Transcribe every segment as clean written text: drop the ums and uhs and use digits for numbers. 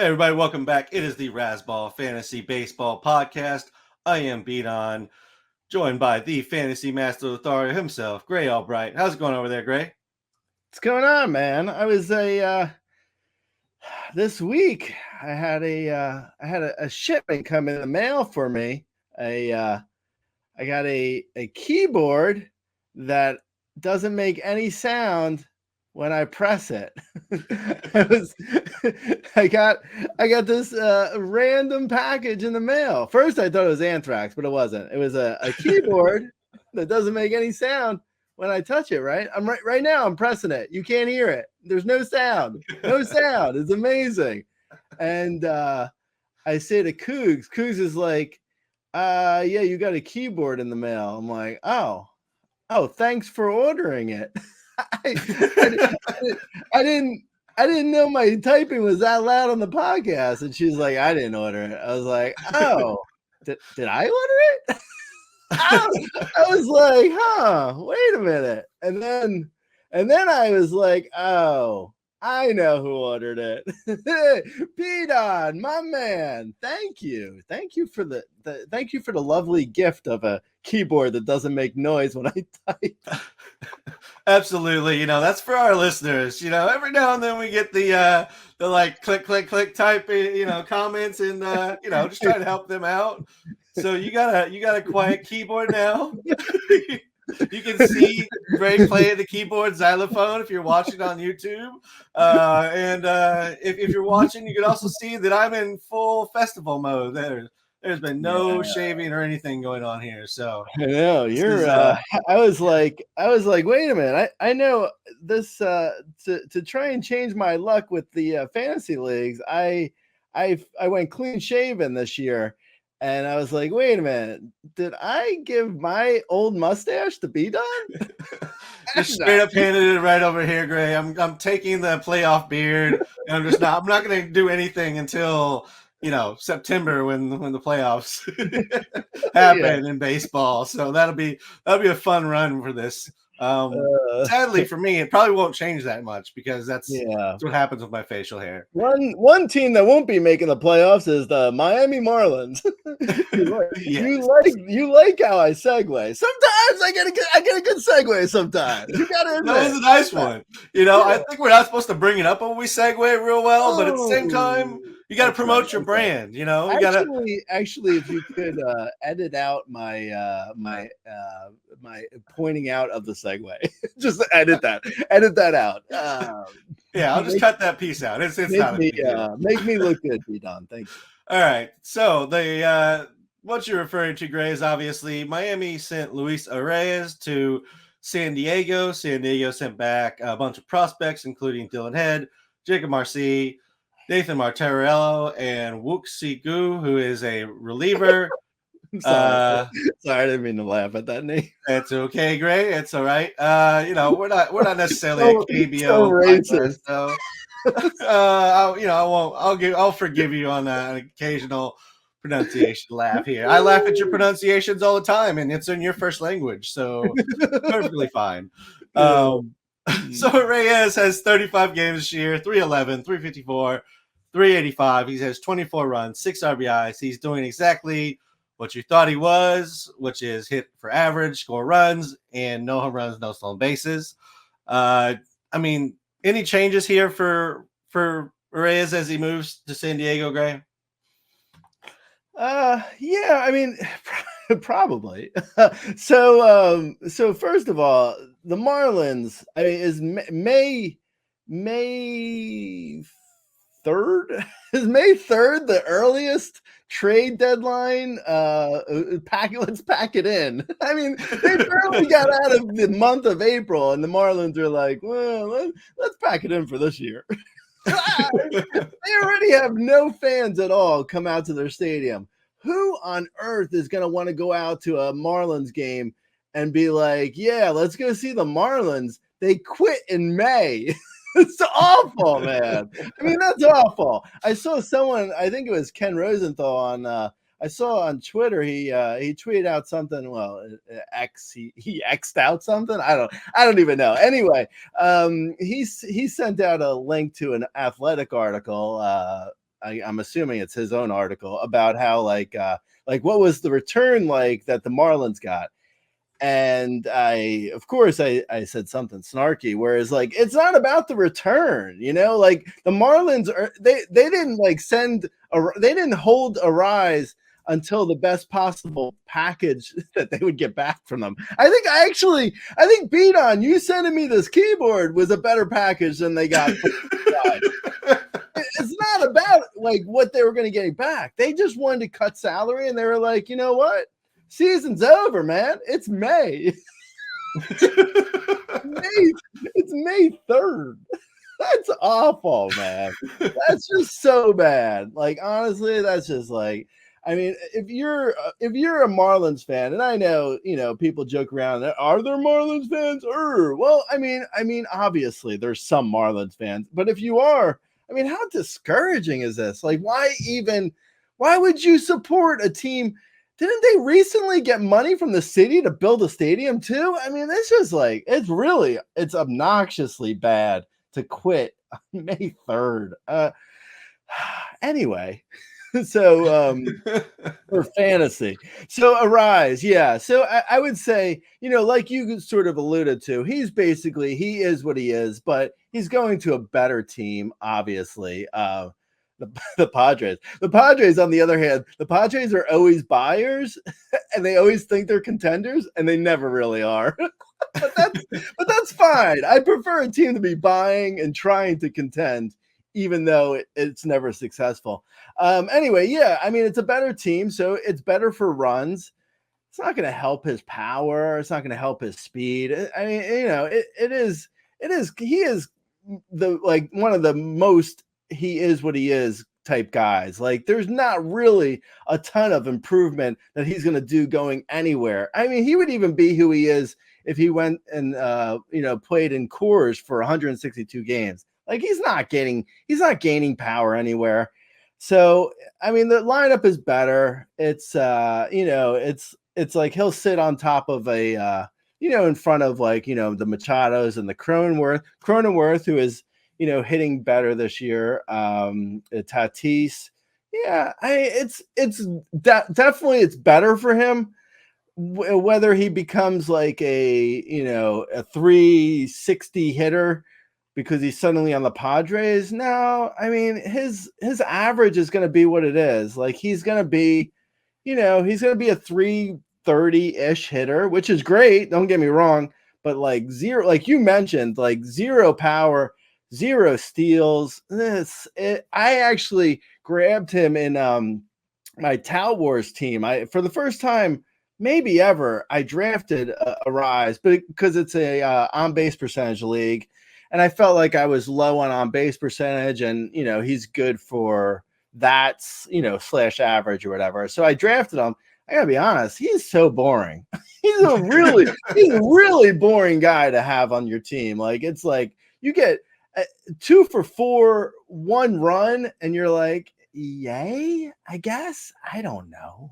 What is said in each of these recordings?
Hey everybody, welcome back. It is the Razzball Fantasy Baseball Podcast. I am Vidal, joined by the Fantasy Master Authority himself, Gray Albright. How's it going over there, Gray? What's going on, man? I was this week I had a shipment come in the mail for me. I got a keyboard that doesn't make any sound when I press it. I got this random package in the mail. First I thought it was anthrax, but it wasn't. It was a keyboard that doesn't make any sound when I touch it. Right now I'm pressing it. You can't hear it. There's no sound. It's amazing. And I say to Cougs is like, yeah, you got a keyboard in the mail. I'm like, oh, thanks for ordering it. I didn't know my typing was that loud on the podcast. And she's like, I didn't order it. I was like, oh, did I order it? I was like, wait a minute. And then I was like, oh, I know who ordered it. Pedon, my man. Thank you for the lovely gift of a keyboard that doesn't make noise when I type. Absolutely. That's for our listeners. Every now and then we get the like click type, comments and just trying to help them out. So you got a quiet keyboard now. You can see Gray playing the keyboard xylophone if you're watching on YouTube. And if you're watching, you can also see that I'm in full festival mode. There's been no shaving or anything going on here. So I know you're. I was like, wait a minute. I know this to try and change my luck with the fantasy leagues. I went clean shaven this year. And I was like, wait a minute, did I give my old mustache to be done? Just straight up handed it right over here, Gray. I'm taking the playoff beard, and I'm not going to do anything until September when the playoffs happen in baseball. So that'll be a fun run for this. Sadly for me, it probably won't change that much because that's what happens with my facial hair. One team that won't be making the playoffs is the Miami Marlins. You like how I segue. Sometimes I get a good segue. Sometimes you gotta admit. That was a nice one. I think we're not supposed to bring it up when we segue real well, but at the same time, you got to promote your brand. Actually, if you could edit out my my pointing out of the segue, just edit that out. I'll just cut that piece out. It's not make me look good, Don. Thank you. All right. So what you're referring to, Gray, is obviously Miami sent Luis Arraez to San Diego. San Diego sent back a bunch of prospects, including Dylan Head, Jacob Marcy, Nathan Martirello, and Wook Gu, who is a reliever. Sorry, I didn't mean to laugh at that name. It's okay, Gray. It's all right. We're not necessarily a KBO racist. So I'll forgive you on an occasional pronunciation laugh here. I laugh at your pronunciations all the time, and it's in your first language, so perfectly fine. So Reyes has 35 games this year, 311, 354, 385. He has 24 runs, 6 RBIs. He's doing exactly what you thought he was, which is hit for average, score runs, and no home runs, no stolen bases. Any changes here for Reyes as he moves to San Diego, Gray? Probably. So first of all, the Marlins, is May 3rd? Is May 3rd the earliest trade deadline? Let's pack it in. They barely got out of the month of April, and the Marlins are like, well, let's pack it in for this year. They already have no fans at all come out to their stadium. Who on earth is going to want to go out to a Marlins game and be like, yeah, let's go see the Marlins? They quit in May. It's awful, man. That's awful. I saw someone, I think it was Ken Rosenthal I saw on Twitter, he tweeted out something. Well, he X'd out something. I don't even know. Anyway, he sent out a link to an Athletic article I'm assuming it's his own article about how like what was the return like that the Marlins got. And of course, I said something snarky, whereas like it's not about the return, like the Marlins they didn't like they didn't hold Arraez until the best possible package that they would get back from them. I think Vidal, you sending me this keyboard was a better package than they got. It's not about like what they were going to get back. They just wanted to cut salary, and they were like, you know what? Season's over, man. It's May. It's May 3rd. That's awful, man. That's just so bad. Like, honestly, that's just like, I mean, if you're a Marlins fan, and I know, people joke around, are there Marlins fans? Well, I mean, obviously there's some Marlins fans, but if you are, I mean, how discouraging is this? Like, why would you support a team? Didn't they recently get money from the city to build a stadium too? I mean, this is like, it's obnoxiously bad to quit on May 3rd. Anyway, so for fantasy. So Arraez, yeah. So I would say, like you sort of alluded to, he is what he is, but he's going to a better team, obviously. The Padres. The Padres, on the other hand, the Padres are always buyers, and they always think they're contenders, and they never really are. but that's fine. I prefer a team to be buying and trying to contend, even though it's never successful. Anyway, yeah, I mean, it's a better team, so it's better for runs. It's not going to help his power. It's not going to help his speed. I mean, it is. He is one of the most he is what he is type guys. Like, there's not really a ton of improvement that he's going to do going anywhere. I mean, he would even be who he is if he went and played in Coors for 162 games. Like, he's not gaining power anywhere. So, I mean, the lineup is better. It's it's like he'll sit on top of a in front of like, the Machados and the Cronenworth, who is hitting better this year. Tatis. Yeah, definitely it's better for him. Whether he becomes like a 360 hitter because he's suddenly on the Padres. No, I mean, his average is going to be what it is. Like, he's going to be, he's going to be a 330-ish hitter, which is great. Don't get me wrong, but like zero, like you mentioned, like zero power, 0 steals. I actually grabbed him in my Tout Wars team. For the first time, maybe ever, I drafted Arraez, but because it's a on-base percentage league, and I felt like I was low on base percentage, and he's good for that, / average or whatever. So I drafted him. I gotta be honest, he's so boring. he's a really boring guy to have on your team. Like, it's like you get 2 for 4, 1 run, and you're like, yay, I guess. I don't know.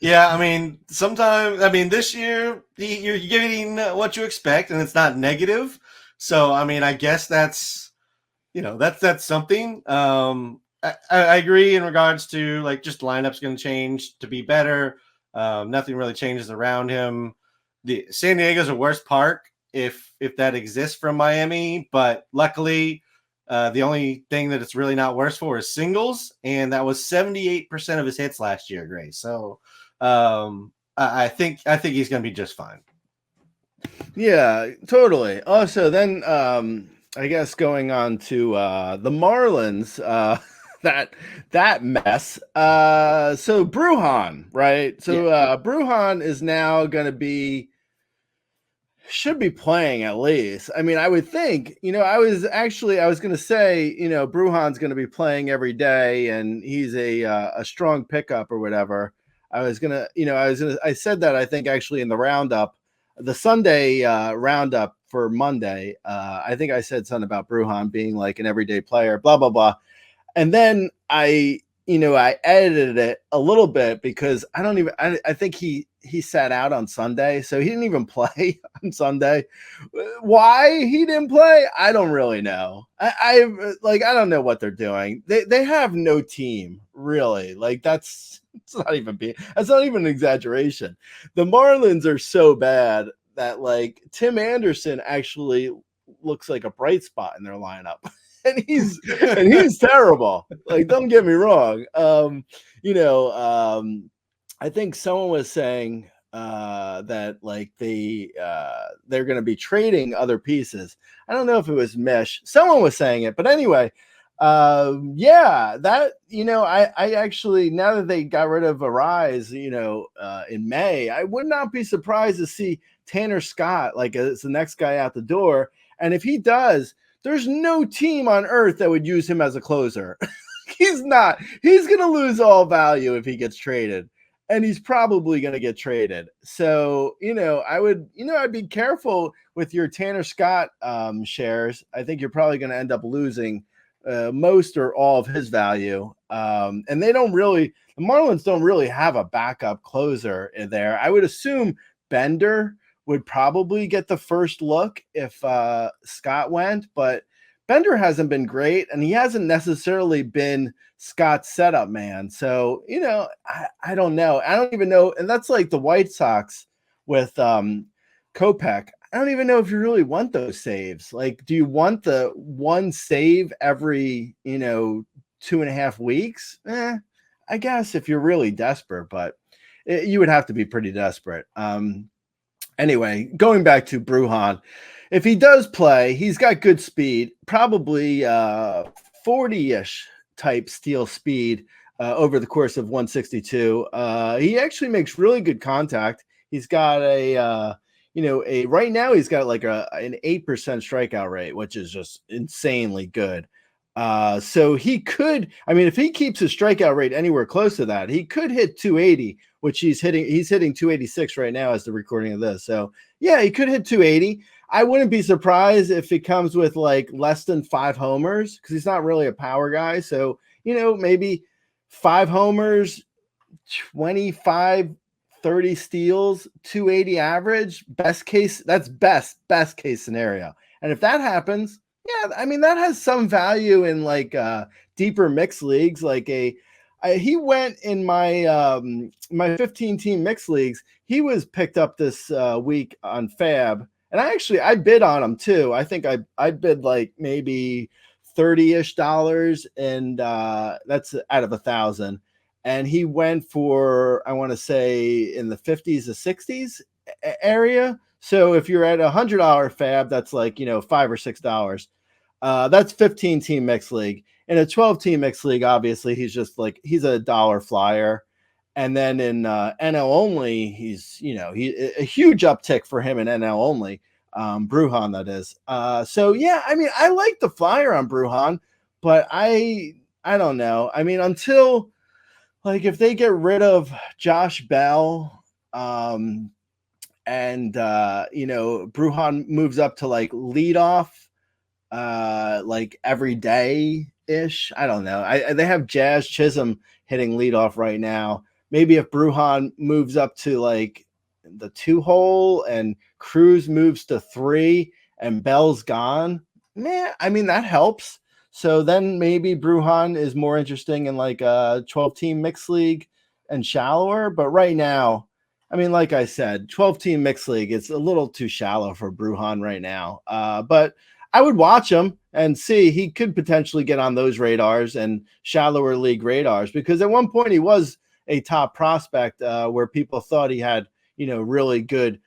Yeah, I mean, this year you're getting what you expect, and it's not negative. So, I mean, I guess that's something. I agree in regards to like just lineup's going to change to be better. Nothing really changes around him. The San Diego's a worse park if that exists from Miami, but luckily the only thing that it's really not worse for is singles, and that was 78% of his hits last year, Grace. So I think he's going to be just fine. Yeah, totally. Also, then I guess going on to the Marlins, that mess. So Brujan, right? So Brujan is now going to should be playing at least. I mean, I would think, I was going to say, Brujan's going to be playing every day, and he's a strong pickup or whatever. I said that, I think, actually in the roundup, the Sunday roundup for Monday. I think I said something about Brujan being like an everyday player, blah, blah, blah. And then I edited it a little bit because I think he sat out on Sunday, so he didn't even play on Sunday. Why he didn't play, I don't really know. I don't know what they're doing. They have no team, really. Like that's not even an exaggeration. The Marlins are so bad that like Tim Anderson actually looks like a bright spot in their lineup. And he's terrible. Like, don't get me wrong. I think someone was saying that like they're going to be trading other pieces. I don't know if it was Mish. Someone was saying it, but anyway, I actually, now that they got rid of Arraez, in May, I would not be surprised to see Tanner Scott like as the next guy out the door. And if he does, there's no team on earth that would use him as a closer. He's not. He's going to lose all value if he gets traded. And he's probably going to get traded. So, I'd be careful with your Tanner Scott shares. I think you're probably going to end up losing most or all of his value. And the Marlins don't really have a backup closer in there. I would assume Bender would probably get the first look if Scott went, but Bender hasn't been great, and he hasn't necessarily been Scott's setup man. So, I don't know. I don't even know. And that's like the White Sox with Kopech. I don't even know if you really want those saves. Like, do you want the one save every, 2.5 weeks? I guess if you're really desperate, but you would have to be pretty desperate. Anyway, going back to Brujan, if he does play, he's got good speed, probably 40-ish type steal speed over the course of 162. He actually makes really good contact. He's got right now he's got like an 8% strikeout rate, which is just insanely good. So he could, if he keeps his strikeout rate anywhere close to that, he could hit 280, which he's hitting 286 right now as the recording of this. So yeah, he could hit 280. I wouldn't be surprised if it comes with like less than 5 homers because he's not really a power guy. So, maybe 5 homers, 25, 30 steals, 280 average, best case. That's best case scenario. And if that happens, yeah, that has some value in like deeper mixed leagues. Like he went in my my 15-team mixed leagues. He was picked up this week on Fab, and I bid on him too. I think I bid like maybe $30-ish, and that's out of 1,000. And he went for, I want to say, in the 50s to 60s area. So if you're at $100 Fab, that's like $5 or $6. That's 15-team mixed league. In a 12-team mixed league, obviously he's just like he's a dollar flyer. And then in NL only, he's a huge uptick for him in NL only. Brujan, that is. So yeah, I like the flyer on Brujan, but I don't know. Until like if they get rid of Josh Bell, and Brujan moves up to like leadoff, like every day ish. I don't know. They have Jazz Chisholm hitting leadoff right now. Maybe if Brujan moves up to like the 2 hole and Cruz moves to 3 and Bell's gone, that helps. So then maybe Brujan is more interesting in like a 12-team mixed league and shallower. But right now, like I said, 12-team mixed league, it's a little too shallow for Brujan right now. But I would watch him and see he could potentially get on those radars and shallower league radars, because at one point he was a top prospect where people thought he had, really good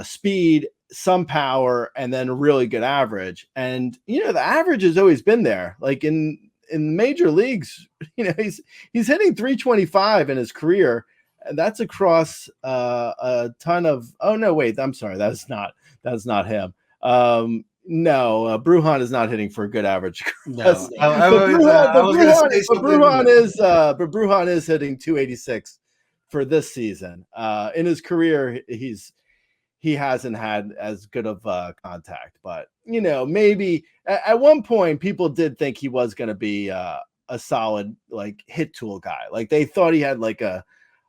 speed, some power, and then a really good average. And, the average has always been there. Like in major leagues, he's hitting 325 in his career. And that's across a ton of, oh no, wait, I'm sorry. That's not him. No, Brujan is not hitting for a good average. No, Brujan is hitting 286 for this season. In his career, he hasn't had as good of contact, but maybe at one point people did think he was going to be a solid like hit tool guy. Like they thought he had like a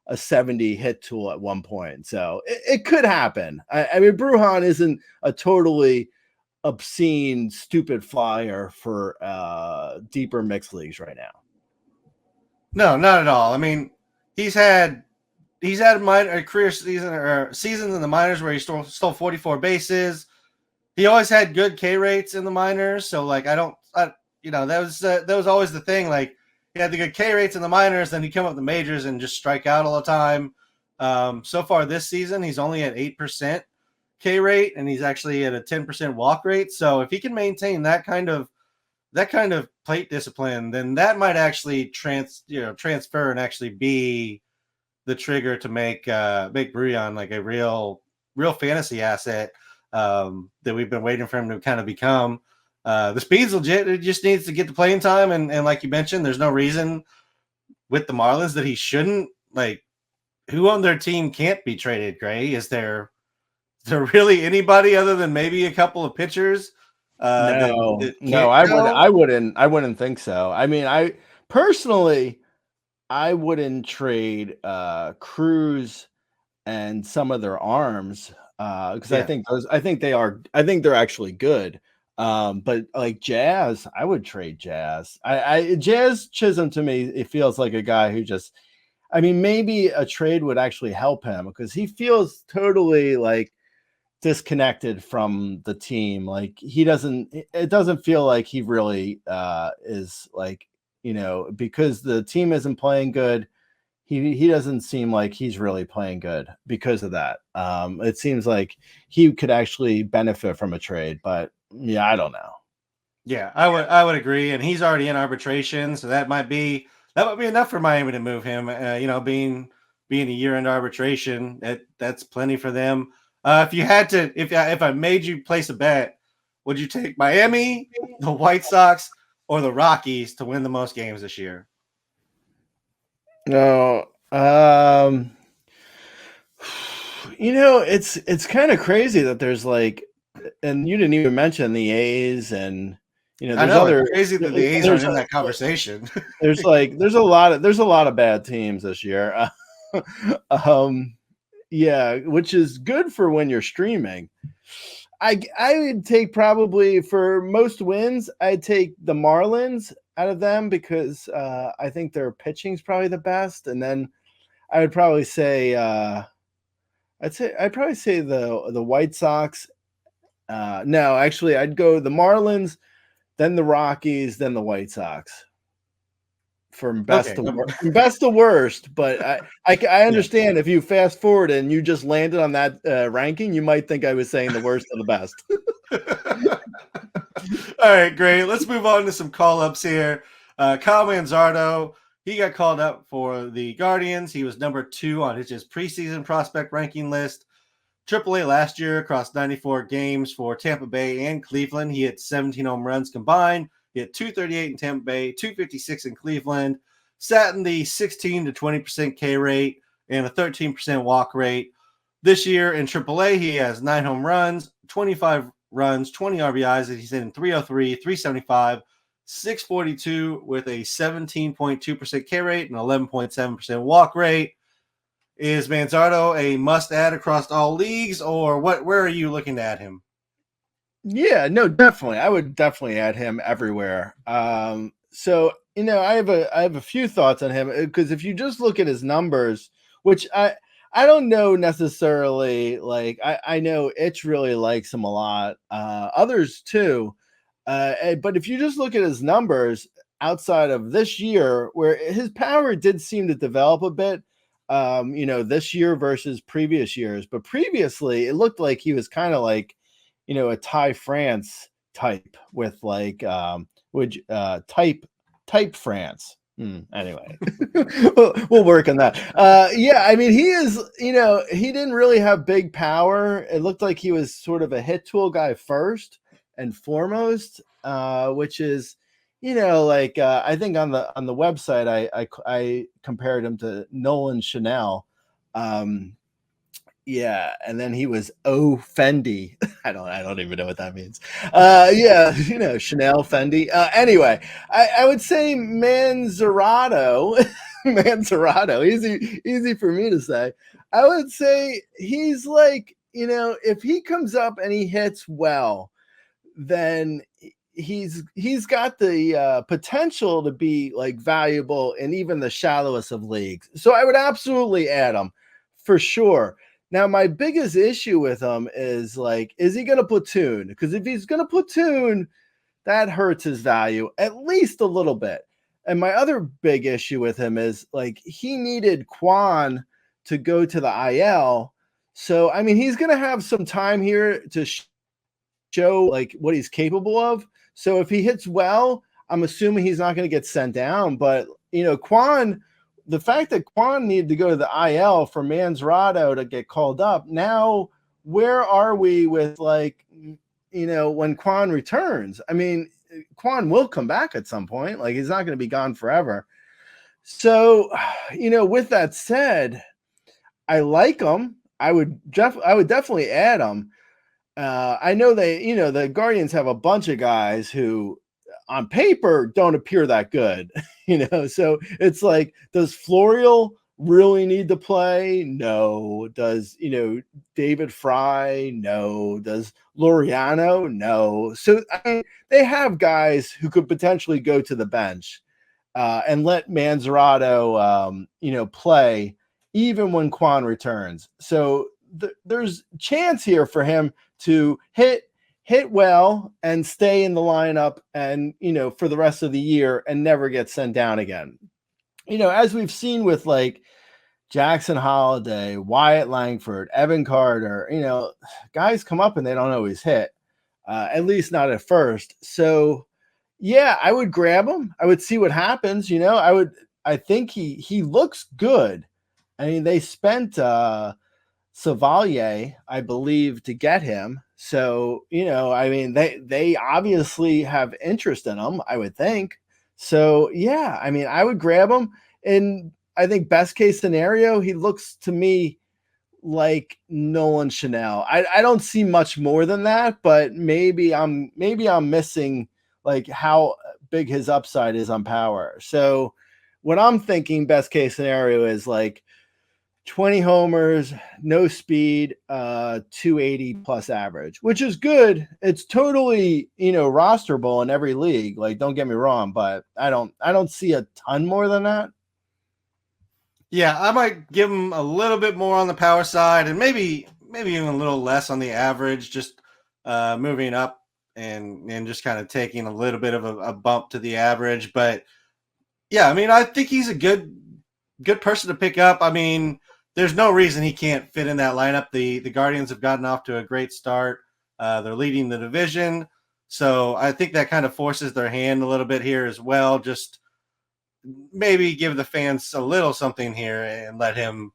a 70 hit tool at one point. So it could happen. I mean, Brujan isn't a totally obscene, stupid flyer for deeper mixed leagues right now. No, not at all. I mean, he's had a career season or seasons in the minors where he stole 44 bases. He always had good K rates in the minors. So like, that was always the thing. Like, he had the good K rates in the minors, then he'd come up the majors and just strike out all the time. So far this season, he's only at 8% K rate, and he's actually at a 10% walk rate. So if he can maintain that kind of plate discipline, then that might actually transfer and actually be the trigger to make Brujan like a real fantasy asset that we've been waiting for him to kind of become. The speed's legit. It just needs to get the playing time, and like you mentioned, there's no reason with the Marlins that he shouldn't. Like, who on their team can't be traded, Gray? Is there really anybody other than maybe a couple of pitchers? No, I wouldn't think so. I mean, I personally, I wouldn't trade Cruz and some of their arms because I think they're actually good. But like Jazz, I would trade Jazz. Jazz Chisholm, to me, it feels like a guy who just, I mean, maybe a trade would actually help him because he feels totally like disconnected from the team. Like it doesn't feel like he really is like, because the team isn't playing good. He doesn't seem like he's really playing good because of that. It seems like he could actually benefit from a trade, but yeah, I don't know. Yeah, I would agree, and he's already in arbitration, so that might be enough for Miami to move him. Being a year-end arbitration, that's plenty for them. If you had to, if I made you place a bet, would you take Miami, the White Sox, or the Rockies to win the most games this year? No, it's kind of crazy that there's like, and you didn't even mention the A's, and it's crazy that the A's aren't in that conversation. there's a lot of bad teams this year. Yeah, which is good for when you're streaming. I would take probably for most wins, I'd take the Marlins out of them because I think their pitching is probably the best, and then I would probably say the White Sox. No, actually, I'd go the Marlins, then the Rockies, then the White Sox. From best to worst, but I understand if you fast forward and you just landed on that ranking, you might think I was saying the worst of the best. All right, great. Let's move on to some call-ups here. Kyle Manzardo, he got called up for the Guardians. He was number 2 on his preseason prospect ranking list. AAA last year across 94 games for Tampa Bay and Cleveland. He hit 17 home runs combined. He had 238 in Tampa Bay, 256 in Cleveland, sat in the 16 to 20% K rate and a 13% walk rate. This year in AAA, he has 9 home runs, 25 runs, 20 RBIs, and he's in 303, 375, 642 with a 17.2% K rate and 11.7% walk rate. Is Manzardo a must-add across all leagues, or where are you looking to add him? Yeah, no, definitely. I would definitely add him everywhere. So, I have a few thoughts on him because if you just look at his numbers, which I don't know necessarily, like I know Itch really likes him a lot. Others too. But if you just look at his numbers outside of this year, where his power did seem to develop a bit, this year versus previous years. But previously, it looked like he was kind of like, a Ty France type with like, type France. Anyway, we'll work on that. Yeah, I mean, he is, he didn't really have big power. It looked like he was sort of a hit tool guy first and foremost, which is, I think on the website, I compared him to Nolan Chanel. Yeah, and then he was Fendi. I don't even know what that means. Yeah, Chanel Fendi. Anyway, I would say Manzardo Manzardo. Easy for me to say. I would say he's like, if he comes up and he hits well, then he's got the potential to be like valuable in even the shallowest of leagues. So I would absolutely add him for sure. Now, my biggest issue with him is like, is he going to platoon? Because if he's going to platoon, that hurts his value at least a little bit. And my other big issue with him is like he needed Kwan to go to the IL. So, I mean, he's going to have some time here to show like what he's capable of. So if he hits well, I'm assuming he's not going to get sent down. But, Kwan, the fact that Kwan needed to go to the IL for Manzardo to get called up, now where are we with like, when Kwan returns? I mean, Kwan will come back at some point. Like he's not going to be gone forever. So, with that said, I like him. I would definitely add him. I know the Guardians have a bunch of guys who on paper don't appear that good, so it's like, does Florial really need to play? No. Does, David Fry? No. Does Laureano? No. So I mean, they have guys who could potentially go to the bench and let Manzardo, play even when Kwan returns. So there's chance here for him to hit well and stay in the lineup and, for the rest of the year and never get sent down again. As we've seen with like Jackson Holiday, Wyatt Langford, Evan Carter, guys come up and they don't always hit, at least not at first. So yeah, I would grab him. I would see what happens. I think he looks good. I mean, they spent Savalier, I believe, to get him. So, I mean, they obviously have interest in him, I would think. So, yeah, I mean, I would grab him. And I think best case scenario, he looks to me like Nolan Chanel. I don't see much more than that, but maybe I'm missing like how big his upside is on power. So what I'm thinking best case scenario is like 20 homers, no speed, 280 plus average, which is good. It's totally, rosterable in every league. Like, don't get me wrong, but I don't see a ton more than that. Yeah, I might give him a little bit more on the power side and maybe even a little less on the average, just moving up and just kind of taking a little bit of a bump to the average. But yeah, I mean, I think he's a good person to pick up. I mean, there's no reason he can't fit in that lineup. The Guardians have gotten off to a great start. They're leading the division. So I think that kind of forces their hand a little bit here as well. Just maybe give the fans a little something here and let him,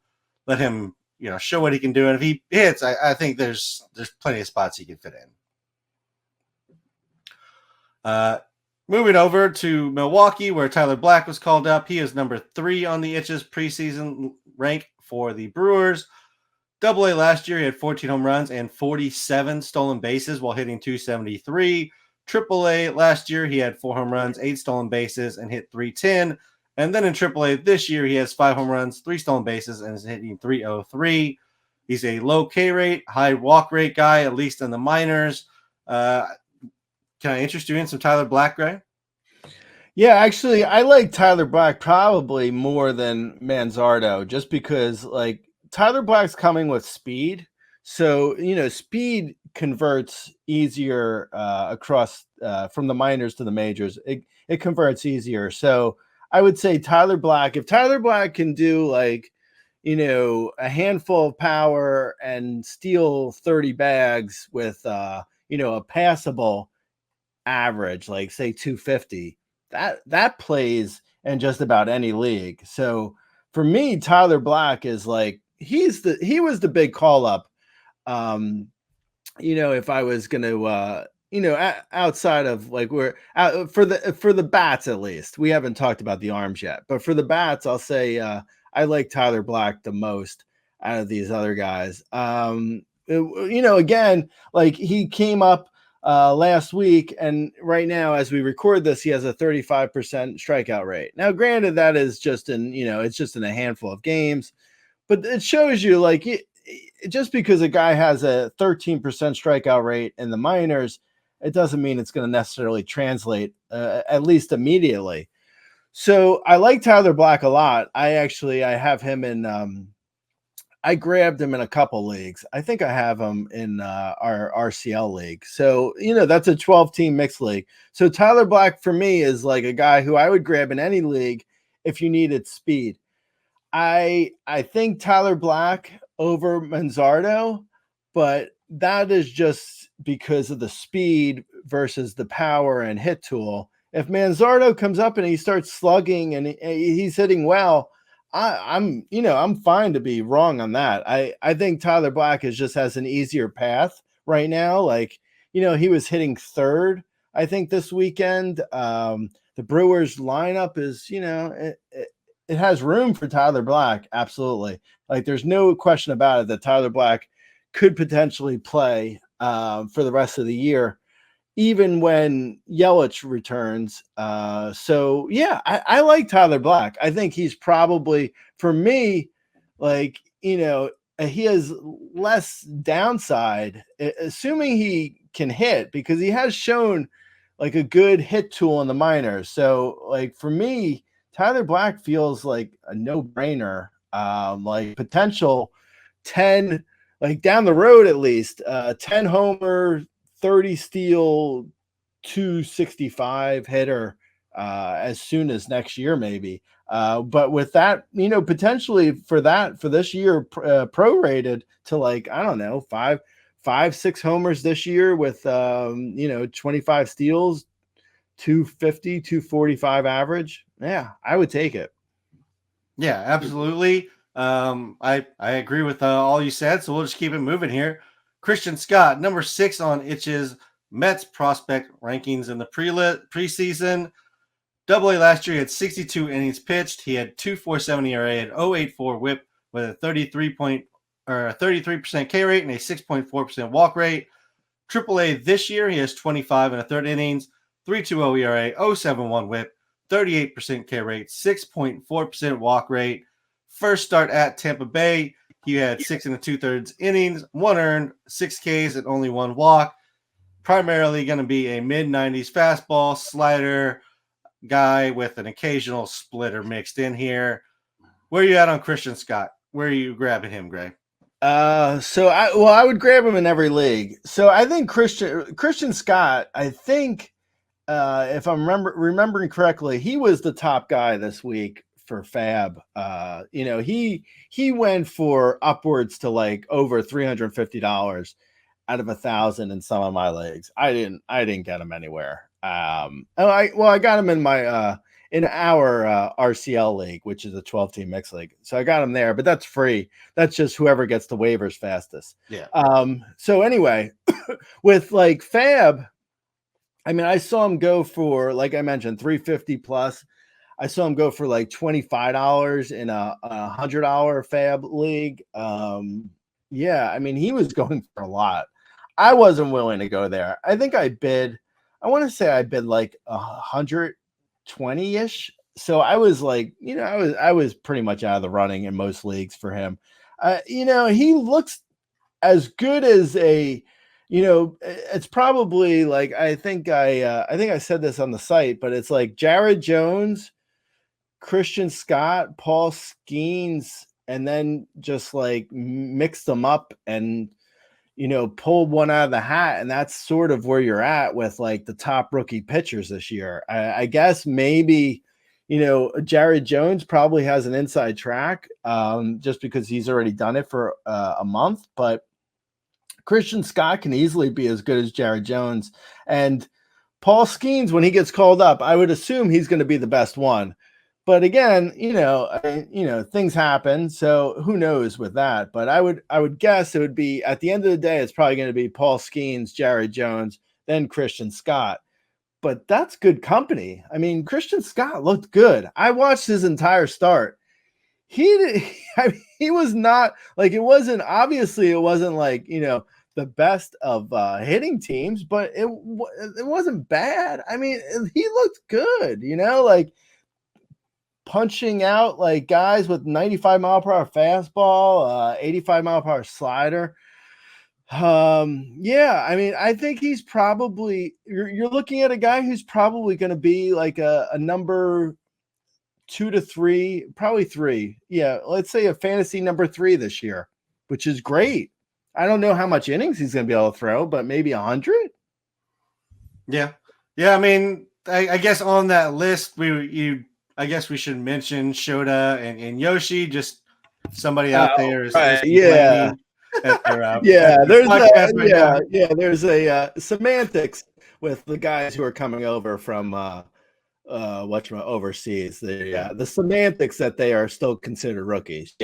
show what he can do. And if he hits, I think there's plenty of spots he can fit in. Moving over to Milwaukee, where Tyler Black was called up. He is number 3 on the Itches preseason rank for the Brewers. Double-A last year, he had 14 home runs and 47 stolen bases while hitting .273. Triple-A last year, he had 4 home runs, 8 stolen bases, and hit .310. And then in Triple-A this year, he has 5 home runs, 3 stolen bases, and is hitting .303. He's a low K rate, high walk rate guy, at least in the minors. Can I interest you in some Tyler Black, Gray? Yeah, actually, I like Tyler Black probably more than Manzardo, just because like Tyler Black's coming with speed. So, speed converts easier across from the minors to the majors. It converts easier. So I would say Tyler Black, if Tyler Black can do like, a handful of power and steal 30 bags with, a passable average, like say 250, that plays in just about any league. So for me, Tyler Black is like, he was the big call up. If I was going to, outside of like we're out for the bats, at least we haven't talked about the arms yet, but for the bats, I'll say, I like Tyler Black the most out of these other guys. Again, like he came up last week. And right now, as we record this, he has a 35% strikeout rate. Now, granted, that is just it's just in a handful of games, but it shows you like just because a guy has a 13% strikeout rate in the minors, it doesn't mean it's going to necessarily translate at least immediately. So I like Tyler Black a lot. I have him in I grabbed him in a couple leagues. I think I have him in our RCL league. So, that's a 12-team mixed league. So Tyler Black for me is like a guy who I would grab in any league if you needed speed. I think Tyler Black over Manzardo, but that is just because of the speed versus the power and hit tool. If Manzardo comes up and he starts slugging and he's hitting well, I'm fine to be wrong on that. I think Tyler Black just has an easier path right now. Like, he was hitting third, I think, this weekend. The Brewers lineup is, it has room for Tyler Black. Absolutely. Like, there's no question about it that Tyler Black could potentially play for the rest of the year, even when Yelich returns. So yeah, I like Tyler Black. I think he's probably, for me, like, he has less downside, assuming he can hit, because he has shown like a good hit tool in the minors. So like for me, Tyler Black feels like a no-brainer, like potential 10, like down the road at least, 10 homer, 30 steal, 265 hitter as soon as next year, maybe. But with that, potentially for this year, prorated to like, I don't know, 6 homers this year with, 25 steals, 250, 245 average. Yeah, I would take it. Yeah, absolutely. I agree with all you said, so we'll just keep it moving here. Christian Scott, number 6 on Itch's Mets prospect rankings in the preseason. Double-A last year, he had 62 innings pitched. He had 2.47 ERA and 0.84 WHIP with a 33% K rate and a 6.4% walk rate. Triple-A this year, he has 25 and a third innings, 3.20 ERA, 0.71 WHIP, 38% K rate, 6.4% walk rate. First start at Tampa Bay, he had 6 and 2/3 innings, 1 earned, 6 Ks, and only 1 walk. Primarily going to be a mid-90s fastball slider guy with an occasional splitter mixed in here. Where are you at on Christian Scott? Where are you grabbing him, Gray? So I would grab him in every league. So I think Christian Scott, I think, if I'm remembering correctly, he was the top guy this week for Fab. He went for upwards to like over $350 out of 1,000 in some of my leagues. I didn't get him anywhere. I got him in my in our RCL league, which is a 12-team mixed league. So I got him there, but that's free. That's just whoever gets the waivers fastest. Yeah. So anyway, with like Fab, I mean, I saw him go for, like I mentioned, $350 plus. I saw him go for like $25 in a $100 Fab league. Yeah, I mean, he was going for a lot. I wasn't willing to go there. I think I want to say I bid like 120-ish. So I was like, I was pretty much out of the running in most leagues for him. He looks as good as it's probably like, I think I said this on the site, but it's like Jared Jones, Christian Scott, Paul Skeens, and then just like mix them up and, pull one out of the hat. And that's sort of where you're at with like the top rookie pitchers this year. I guess maybe, Jared Jones probably has an inside track just because he's already done it for a month, but Christian Scott can easily be as good as Jared Jones. And Paul Skeens, when he gets called up, I would assume he's going to be the best one. But again, things happen, so who knows with that? But I would guess it would be, at the end of the day, it's probably going to be Paul Skeens, Jared Jones, then Christian Scott. But that's good company. I mean, Christian Scott looked good. I watched his entire start. He was not like, it wasn't like, the best of hitting teams, but it wasn't bad. I mean, he looked good, like punching out like guys with 95-mile-per-hour fastball, 85-mile-per-hour slider. Yeah, I mean, I think he's probably you're looking at a guy who's probably going to be like a number 2 to 3, probably 3. Yeah, let's say a fantasy number 3 this year, which is great. I don't know how much innings he's going to be able to throw, but maybe 100. Yeah. I mean, I guess on that list, I guess we should mention Shota and Yoshi. Just somebody out there is yeah. There's a semantics with the guys who are coming over from overseas. The semantics that they are still considered rookies.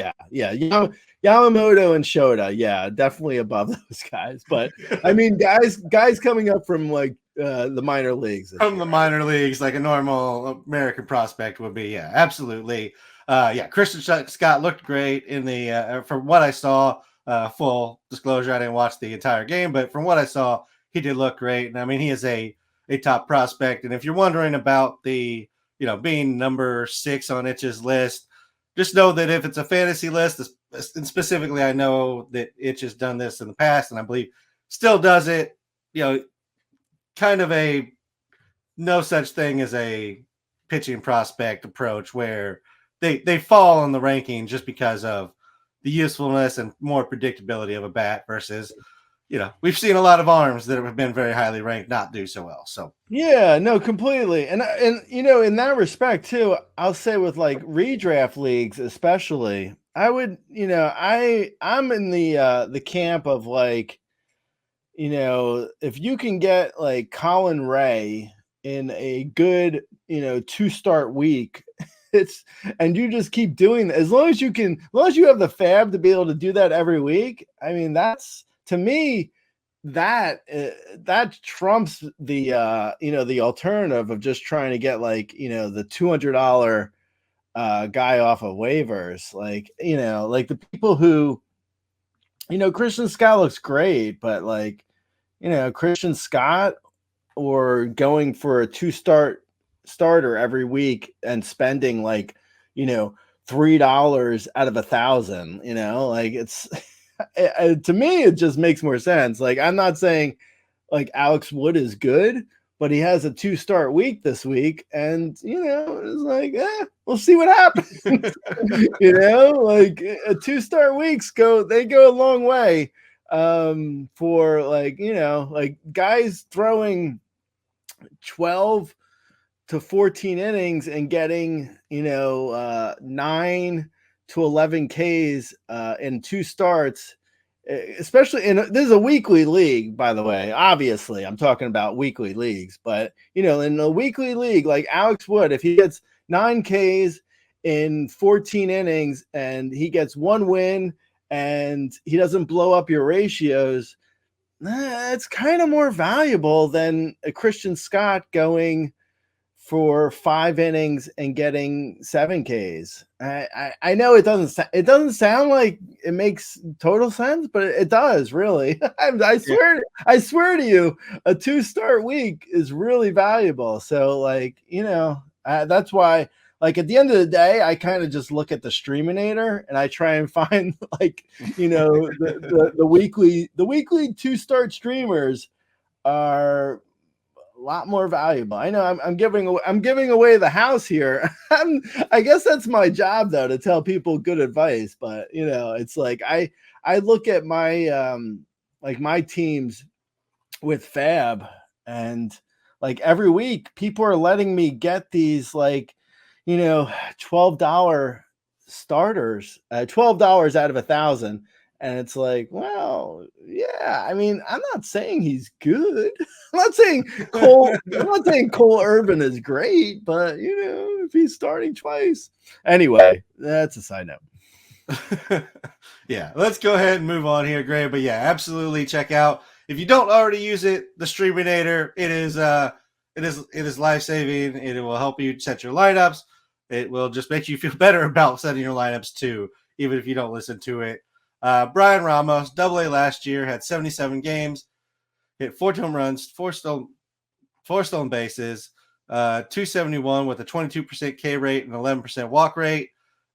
Yamamoto and Shota, definitely above those guys. But I mean, guys coming up from like the minor leagues. From the minor leagues, like a normal American prospect would be, absolutely. Christian Scott looked great in the from what I saw. Full disclosure, I didn't watch the entire game, but from what I saw, he did look great. And I mean, he is a top prospect. And if you're wondering about the, being number 6 on Itch's list, just know that if it's a fantasy list, and specifically, I know that Itch has done this in the past, and I believe still does it, kind of a no such thing as a pitching prospect approach where they fall in the ranking just because of the usefulness and more predictability of a bat versus, we've seen a lot of arms that have been very highly ranked not do so well. So yeah, no, completely. And in that respect too, I'll say with like redraft leagues, especially, I would, I'm in the camp of like, if you can get like Colin Ray in a good, 2-start week, and you just keep doing that. As long as you have the fab to be able to do that every week. I mean, that's, to me, that trumps the the alternative of just trying to get like, the $200 guy off of waivers. Like, like the people who, Christian Scott looks great, but like, Christian Scott or going for a 2-starter every week and spending like, $3 out of 1,000, like it's to me, it just makes more sense. Like, I'm not saying like Alex Wood is good, but he has a 2-start week this week, and it's like, we'll see what happens. Like a 2-start weeks go a long way for like, like guys throwing 12 to 14 innings and getting 9 to 11 Ks in 2 starts, especially this is a weekly league, by the way. Obviously, I'm talking about weekly leagues, but in a weekly league like Alex Wood, if he gets 9 Ks in 14 innings and he gets 1 win and he doesn't blow up your ratios, it's kind of more valuable than a Christian Scott going for 5 innings and getting 7 Ks. I know it doesn't sound like it makes total sense, but it does really. I swear to you, a 2-start week is really valuable. So like, that's why, like, at the end of the day, I kind of just look at the Streaminator and I try and find like, the weekly 2-start streamers are a lot more valuable. I know I'm giving away the house here. I guess that's my job though, to tell people good advice. But it's like I look at my like my teams with Fab, and like every week people are letting me get these like $12 starters, $12 out of 1,000. And it's like, well, yeah. I mean, I'm not saying he's good. I'm not saying Cole Irvin is great, but if he's starting twice, anyway, that's a side note. Yeah, let's go ahead and move on here, Gray. But yeah, absolutely check out, if you don't already use it, the Streaminator. It is life-saving. It will help you set your lineups. It will just make you feel better about setting your lineups too, even if you don't listen to it. Bryan Ramos, Double-A last year, had 77 games, hit 14 home runs, four stolen bases, 271 with a 22% K rate and 11% walk rate.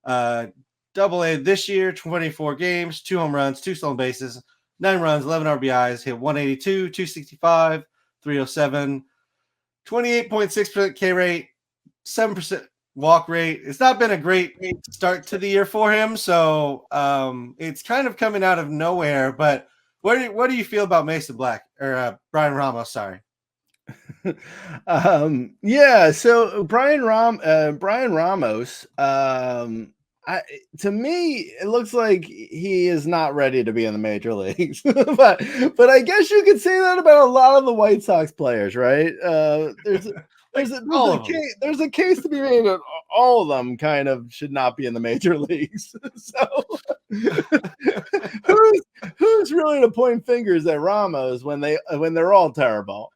Double-A this year, 24 games, 2 home runs, 2 stolen bases, 9 runs, 11 RBIs, hit 182, 265, 307, 28.6% K rate, 7% walk rate. It's not been a great start to the year for him, so it's kind of coming out of nowhere. But what do you feel about Mason Black or Bryan Ramos? Sorry. Yeah, so Bryan Ramos, to me, it looks like he is not ready to be in the major leagues. but I guess you could say that about a lot of the White Sox players, right? There's a case to be made that all of them kind of should not be in the major leagues. So who's really to point fingers at Ramos when they're all terrible?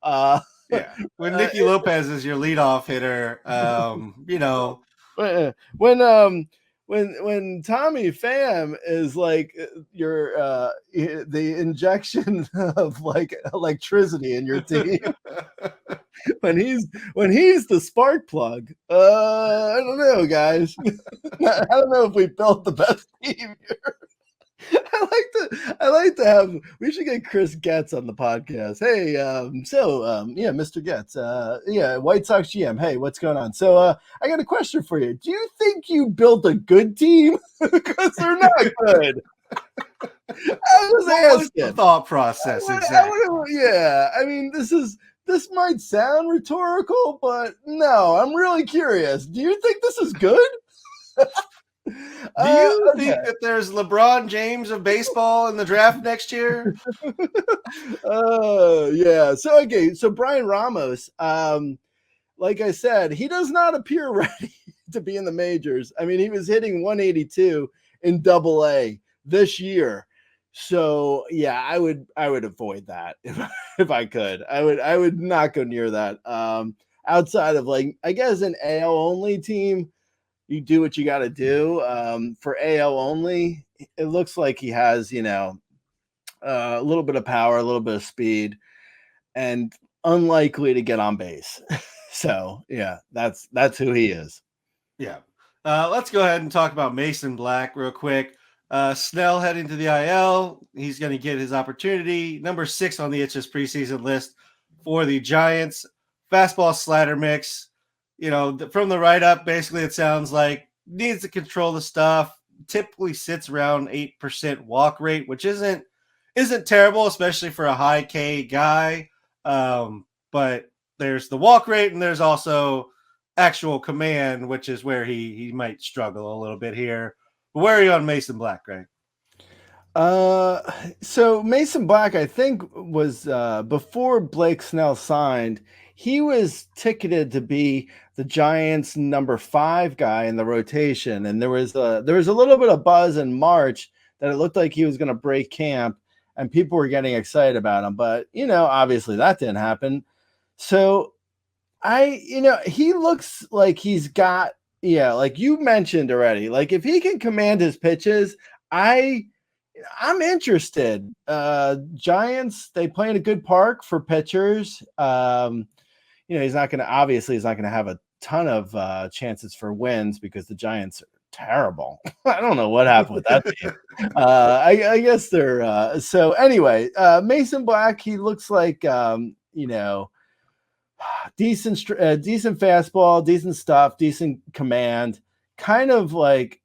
Yeah, when Nicky Lopez is your leadoff hitter, when Tommy Pham is like the injection of like electricity in your team, when he's the spark plug, I don't know, guys. I don't know if we built the best team here. I like to have. We should get Chris Getz on the podcast. Hey, yeah, Mr. Getz. Yeah, White Sox GM. Hey, what's going on? So, I got a question for you. Do you think you built a good team? Because they're not good. I was asking. The thought process. Exactly. Yeah, I mean, this might sound rhetorical, but no, I'm really curious. Do you think this is good? Do you think that there's LeBron James of baseball in the draft next year? Yeah. So Bryan Ramos, like I said, he does not appear ready to be in the majors. I mean, he was hitting 182 in Double-A this year. So yeah, I would avoid that if I could. I would not go near that. Outside of like, I guess an AL only team, you do what you got to do. For AL only, it looks like he has, a little bit of power, a little bit of speed, and unlikely to get on base. So yeah, that's who he is. Yeah. Let's go ahead and talk about Mason Black real quick. Snell heading to the IL. He's going to get his opportunity. Number 6 on the Itches preseason list for the Giants. Fastball slider mix. From the write-up, basically it sounds like needs to control the stuff. Typically sits around 8% walk rate, which isn't terrible, especially for a high K guy. But there's the walk rate, and there's also actual command, which is where he might struggle a little bit here. But where are you on Mason Black, Greg? So Mason Black, I think, was before Blake Snell signed, he was ticketed to be the Giants' number 5 guy in the rotation, and there was a little bit of buzz in March that it looked like he was going to break camp, and people were getting excited about him. But obviously that didn't happen. So he looks like he's got, like you mentioned already, like if he can command his pitches, I'm interested. Giants, they play in a good park for pitchers. He's not going to have a ton of chances for wins because the Giants are terrible. I don't know what happened with that team. I guess they're so anyway, Mason Black, he looks like decent fastball, decent stuff, decent command. Kind of like,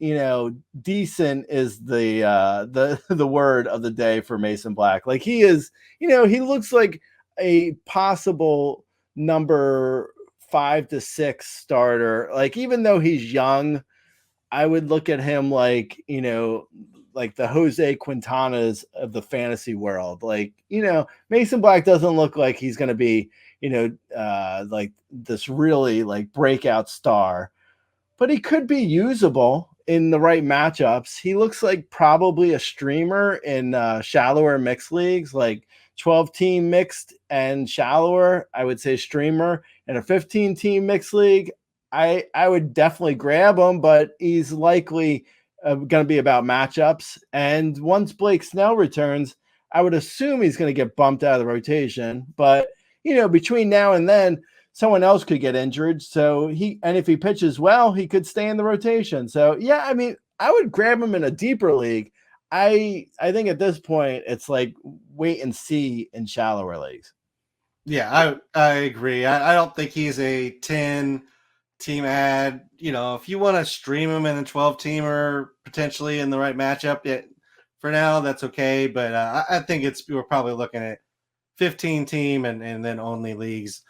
decent is the word of the day for Mason Black. Like he is, he looks like a possible number 5 to 6 starter. Like, even though he's young, I would look at him like, like the Jose Quintanas of the fantasy world. Like, Mason Black doesn't look like he's going to be, like this really like breakout star, but he could be usable in the right matchups. He looks like probably a streamer in shallower mixed leagues, like 12-team mixed and shallower. I would say streamer. In a 15-team mixed league, I would definitely grab him, but he's likely going to be about matchups. And once Blake Snell returns, I would assume he's going to get bumped out of the rotation. But, between now and then, someone else could get injured. So if he pitches well, he could stay in the rotation. So, yeah, I mean, I would grab him in a deeper league. I think at this point, it's like wait and see in shallower leagues. Yeah, I agree. I don't think he's a 10-team ad. If you want to stream him in a 12-teamer, potentially in the right matchup, for now, that's okay. But I think we're probably looking at 15-team and then only leagues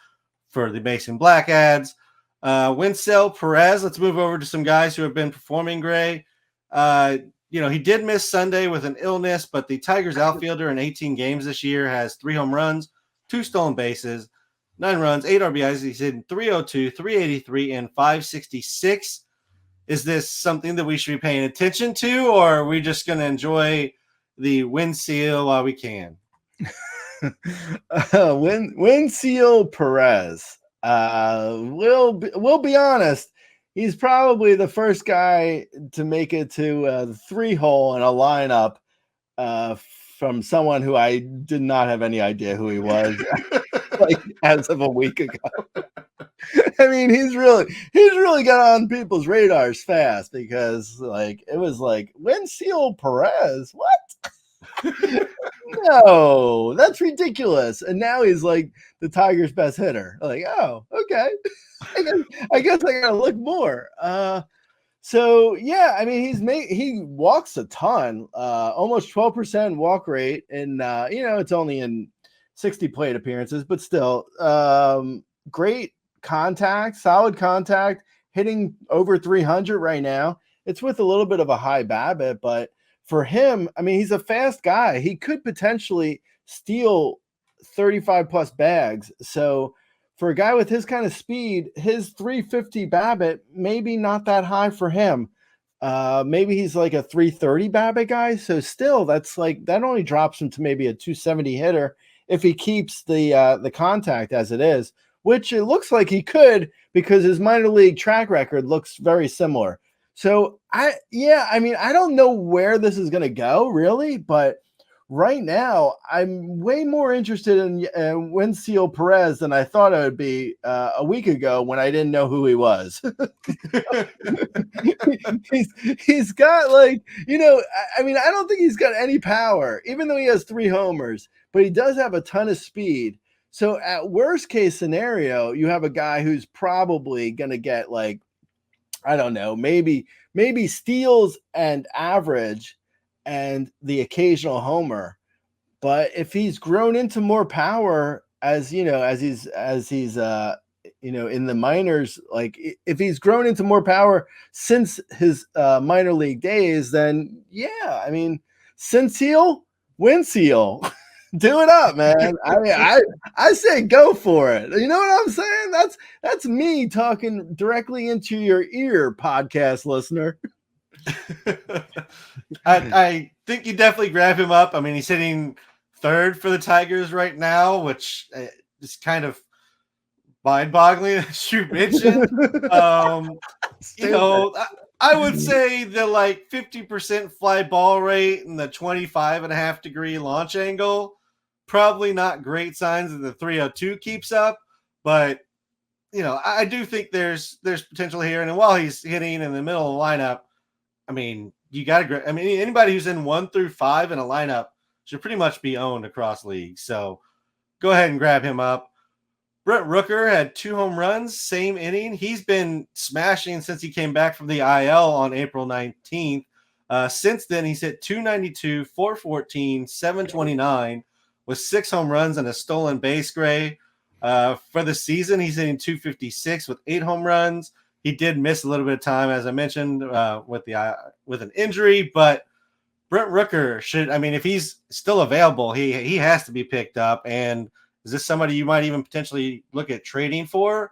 for the Mason Black ads. Wenceel Perez, let's move over to some guys who have been performing great. He did miss Sunday with an illness, but the Tigers outfielder in 18 games this year has 3 home runs, 2 stolen bases, 9 runs, 8 RBIs. He's hitting 302, 383, and 566. Is this something that we should be paying attention to, or are we just going to enjoy the Wenceel while we can? Wenceel Perez. We'll be honest. He's probably the first guy to make it to the 3-hole in a lineup from someone who I did not have any idea who he was, as of a week ago. I mean, he's really got on people's radars fast because it was Wenceel Perez. What? No, that's ridiculous. And now he's the Tigers' best hitter. Oh, okay. I guess I gotta look more. So yeah, I mean, he walks a ton, almost 12% walk rate, and it's only in 60 plate appearances, but still, great contact, solid contact, hitting over 300 right now. It's with a little bit of a high BABIP, but for him, I mean, he's a fast guy. He could potentially steal 35 plus bags. So for a guy with his kind of speed, his 350 BABIP maybe not that high for him. Maybe he's like a 330 BABIP guy. So still, that's that only drops him to maybe a 270 hitter if he keeps the contact as it is, which it looks like he could because his minor league track record looks very similar. So I don't know where this is going to go really, but right now I'm way more interested in Wenceel Perez than I thought I would be a week ago when I didn't know who he was. he's got I don't think he's got any power, even though he has 3 homers, but he does have a ton of speed. So at worst case scenario, you have a guy who's probably going to get I don't know, maybe steals and average and the occasional homer. But if he's grown into more power as he's in the minors, if he's grown into more power since his minor league days, then yeah, I mean, Wenceel, do it up, man. I mean, I say go for it. You know what I'm saying? That's me talking directly into your ear, podcast listener. I think you definitely grab him up. I mean, he's hitting 3rd for the Tigers right now, which is kind of mind-boggling, as you mentioned. I would say the 50% fly ball rate and the 25.5 degree launch angle, probably not great signs that the 302 keeps up, but I do think there's potential here. And while he's hitting in the middle of the lineup, I mean, anybody who's in 1 through 5 in a lineup should pretty much be owned across leagues. So go ahead and grab him up. Brent Rooker had 2 home runs, same inning. He's been smashing since he came back from the IL on April 19th. Since then, he's hit 292, 414, 729 with 6 home runs and a stolen base grade. For the season, he's hitting 256 with 8 home runs. He did miss a little bit of time, as I mentioned, with an injury, but Brent Rooker if he's still available, he has to be picked up. And is this somebody you might even potentially look at trading for?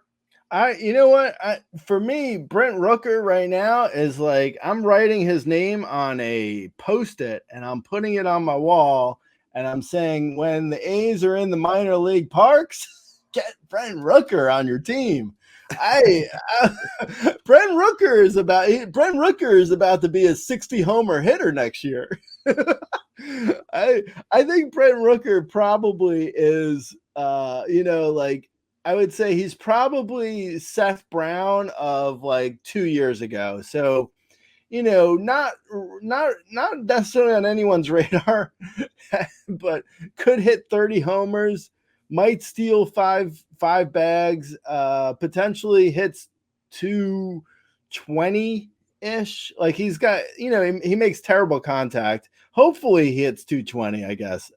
For me, Brent Rooker right now is I'm writing his name on a Post-it and I'm putting it on my wall and I'm saying, when the A's are in the minor league parks, get Brent Rooker on your team. Brent Rooker is about to be a 60 homer hitter next year. I think Brent Rooker probably is I would say he's probably Seth Brown of like 2 years ago. So, not necessarily on anyone's radar, but could hit 30 homers, might steal five bags, potentially hits 220-ish. Like he's got, he makes terrible contact. Hopefully he hits 220, I guess.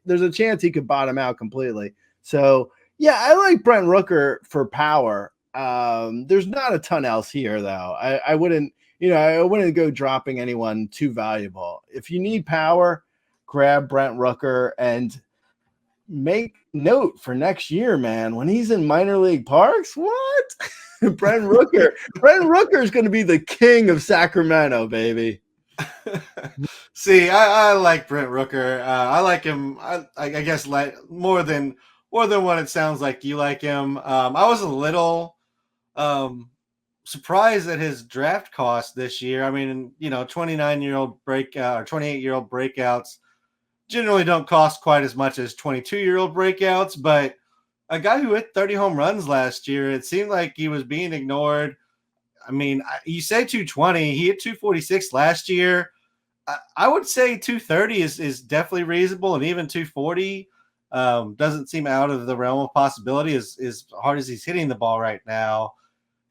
There's a chance he could bottom out completely. So yeah, I like Brent Rooker for power. There's not a ton else here though. I wouldn't go dropping anyone too valuable. If you need power, grab Brent Rooker and make note for next year, man. When he's in minor league parks, what? Brent Rooker is going to be the king of Sacramento, baby. See, I like Brent Rooker. I like him. I guess like more than what it sounds like you like him. I was a little surprised at his draft cost this year. I mean, 29-year-old breakout or 28-year-old breakouts generally don't cost quite as much as 22-year-old breakouts, but a guy who hit 30 home runs last year, it seemed like he was being ignored. I mean, you say 220, he hit 246 last year. I would say 230 is definitely reasonable, and even 240 doesn't seem out of the realm of possibility as hard as he's hitting the ball right now.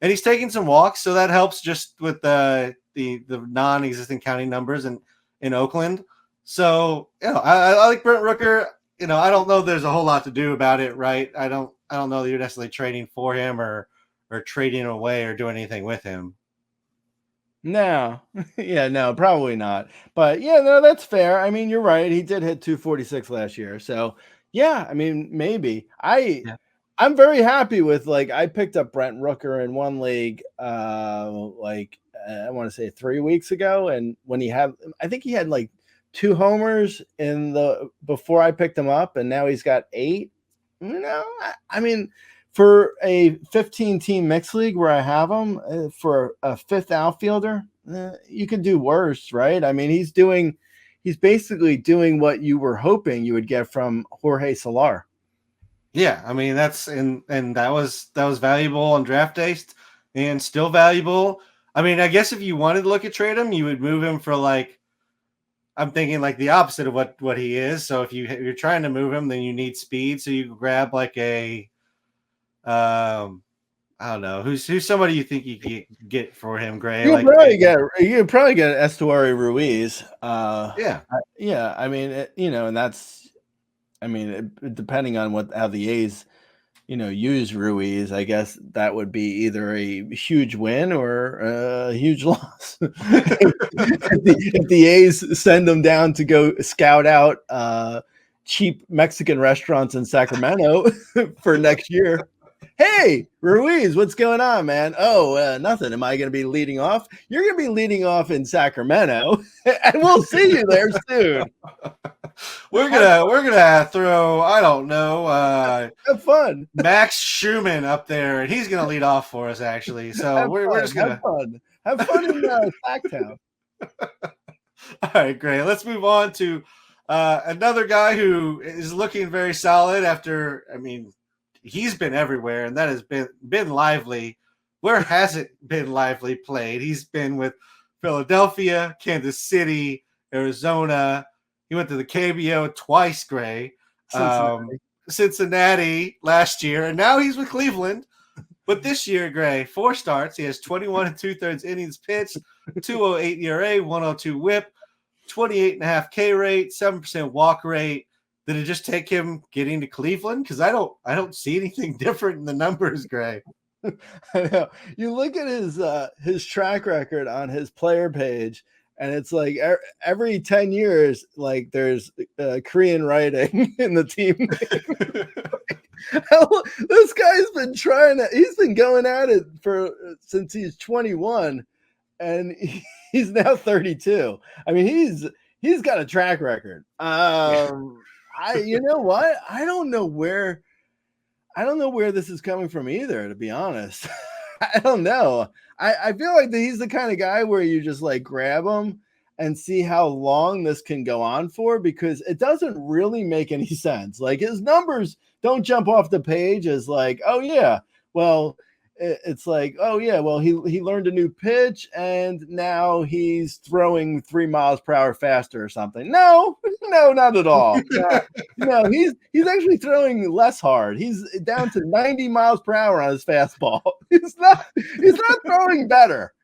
And he's taking some walks, so that helps just with the non-existent counting numbers in Oakland. So, I like Brent Rooker. I don't know there's a whole lot to do about it, right? I don't know that you're necessarily trading for him or trading him away or doing anything with him. No. Yeah, no, probably not. But yeah, no, that's fair. I mean, you're right. He did hit 246 last year. So, yeah, I mean, maybe. I'm very happy with I picked up Brent Rooker in one league I want to say 3 weeks ago, and when I think he had 2 homers before I picked him up, and now he's got 8. I mean, for a 15-team mixed league where I have him for a fifth outfielder, you could do worse, right? I mean, he's basically doing what you were hoping you would get from Jorge Soler. Yeah, I mean and that was valuable on draft day and still valuable. I mean, I guess if you wanted to look at trade him, you would move him for I'm thinking the opposite of what he is. So if you're trying to move him, then you need speed. So you grab a I don't know who's somebody you think you could get for him, Gray. You could probably get Estuary Ruiz. Yeah. I mean, and that's. I mean, depending on how the A's, use Ruiz, I guess that would be either a huge win or a huge loss. if the A's send them down to go scout out cheap Mexican restaurants in Sacramento for next year. Hey, Ruiz, what's going on, man? Oh, nothing. Am I going to be leading off? You're going to be leading off in Sacramento, and we'll see you there soon. We're gonna throw, I don't know, have fun. Max Schumann up there, and he's gonna lead off for us actually. So we're just gonna have fun in Sacktown. All right, great. Let's move on to another guy who is looking very solid after. I mean, he's been everywhere, and that has been Lively. Where has it been Lively played? He's been with Philadelphia, Kansas City, Arizona. He went to the KBO twice, Gray. Cincinnati last year, and now he's with Cleveland. But this year, Gray, 4 starts. He has 21 2/3 innings pitched, 2.08 ERA, 102 WHIP, 28.5 K rate, 7% walk rate. Did it just take him getting to Cleveland? Because I don't see anything different in the numbers, Gray. I know. You look at his track record on his player page, and it's every 10 years, there's Korean writing in the team. This guy's been he's been going at it since he's 21, and he's now 32. I mean, he's got a track record. You know what? I don't know where I don't know where this is coming from either, to be honest. I don't know. I feel like he's the kind of guy where you just like grab him and see how long this can go on for, because it doesn't really make any sense. Like his numbers don't jump off the page as like, oh yeah, well, it's like, oh yeah, well, he learned a new pitch and now he's throwing 3 miles per hour faster or something. No, not at all. No, he's actually throwing less hard. He's down to 90 miles per hour on his fastball. He's not throwing better,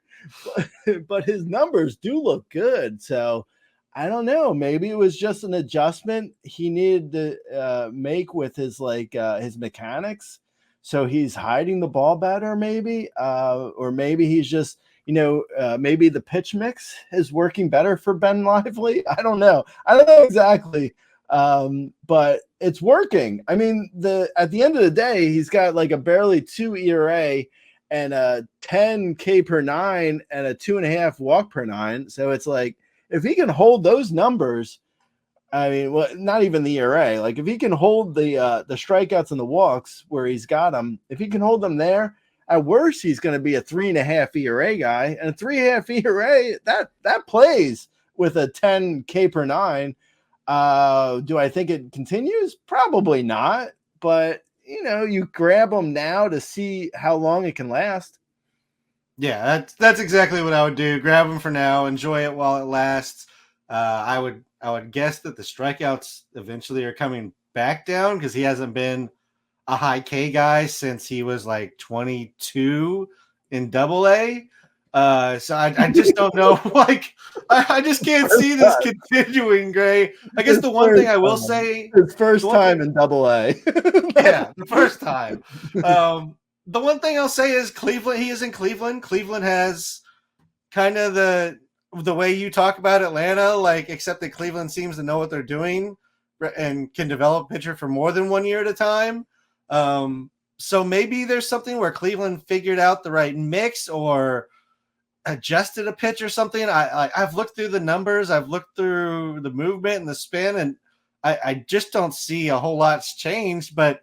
but his numbers do look good. So I don't know. Maybe it was just an adjustment he needed to make with his his mechanics. So he's hiding the ball better, maybe, or maybe he's just, maybe the pitch mix is working better for Ben Lively. I don't know exactly, but it's working. I mean, at the end of the day, he's got like a barely 2 ERA and a 10 K per 9 and a 2.5 walk per 9. So it's like if he can hold those numbers. I mean, well, not even the ERA. Like if he can hold the strikeouts and the walks where he's got them, if he can hold them there, at worst he's going to be a 3.5 ERA guy, and a 3.5 ERA that plays with a 10 K per 9. Do I think it continues? Probably not. But you grab them now to see how long it can last. Yeah, that's exactly what I would do. Grab them for now, enjoy it while it lasts. I would guess that the strikeouts eventually are coming back down because he hasn't been a high K guy since he was like 22 in Double-A. So I just don't know. Like I just can't see this continuing, Gray. I guess the one thing I will say, his first time in Double-A. Yeah, the first time. The one thing I'll say is Cleveland. He is in Cleveland. Cleveland has kind of the way you talk about Atlanta, like, except that Cleveland seems to know what they're doing and can develop a pitcher for more than 1 year at a time. So maybe there's something where Cleveland figured out the right mix or adjusted a pitch or something. I've looked through the numbers, I've looked through the movement and the spin, and I just don't see a whole lot's changed. But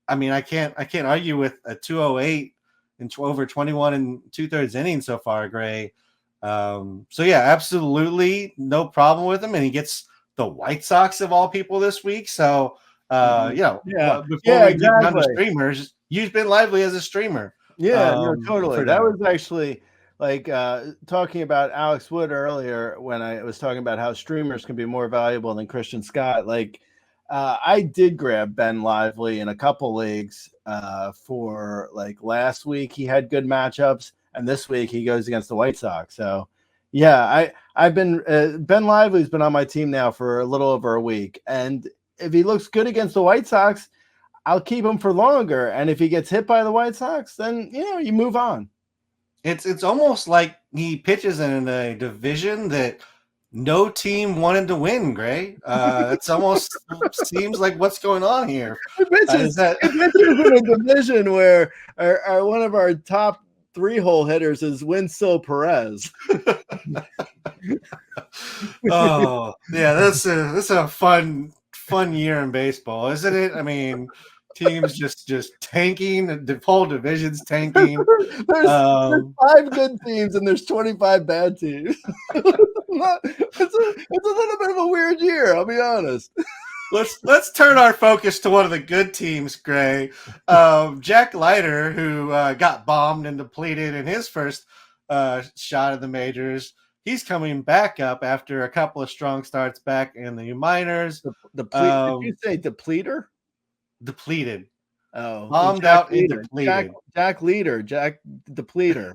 I mean, I can't argue with a 208 in over 21 and 2/3 innings so far, Gray. So yeah, absolutely no problem with him, and he gets the White Sox of all people this week. So before we get down to streamers, use Ben Lively as a streamer. Yeah, totally. That was actually like talking about Alex Wood earlier when I was talking about how streamers can be more valuable than Christian Scott. Like I did grab Ben Lively in a couple leagues for like last week. He had good matchups, and this week he goes against the White Sox. So yeah, I've been Ben Lively's been on my team now for a little over a week, and if he looks good against the White Sox, I'll keep him for longer. And if he gets hit by the White Sox, then you move on. It's almost like he pitches in a division that no team wanted to win, Gray. It's almost seems like what's going on here. It pitches in a division where one of our top 3-hole hitters is Wenceel Perez. Oh yeah, that's a fun year in baseball, isn't it? I mean, teams just tanking, the whole division's tanking. There's 5 good teams and there's 25 bad teams. It's a little bit of a weird year, I'll be honest. Let's turn our focus to one of the good teams, Gray. Jack Leiter, who got bombed and depleted in his first shot of the majors. He's coming back up after a couple of strong starts back in the minors. Did you say depleter? Depleted. Oh, bombed out and depleted. Jack Leiter, Jack depleter.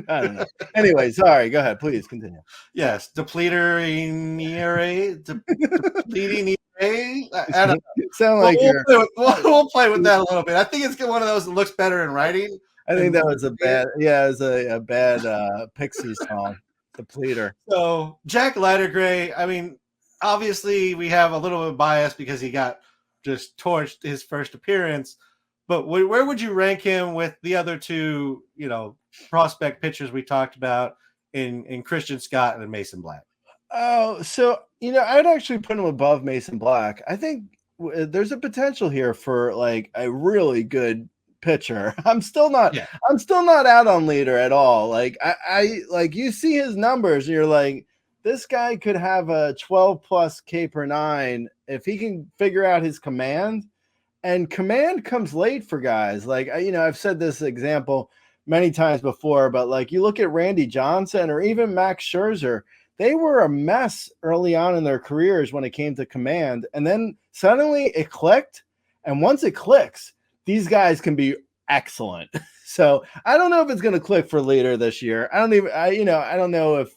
I don't know. Anyway, sorry. Go ahead. Please continue. Yes, depleting ERA. Depleting ERA. I don't know. Sound like we'll play with that a little bit. I think it's one of those that looks better in writing. I think that was a bad Pixie song. Depleter. So Jack Leiter, Gray. I mean, obviously we have a little bit of bias because he got just torched his first appearance. But where would you rank him with the other two, prospect pitchers we talked about in Christian Scott and Mason Black? Oh, so I'd actually put him above Mason Black. I think there's a potential here for like a really good pitcher. I'm still not out on Leiter at all. Like I like you see his numbers and you're like, this guy could have a 12 plus K per nine if he can figure out his command. And command comes late for guys. Like I've said this example many times before, but like you look at Randy Johnson or even Max Scherzer, they were a mess early on in their careers when it came to command. And then suddenly it clicked. And once it clicks, these guys can be excellent. So I don't know if it's going to click for Leiter this year. I don't know if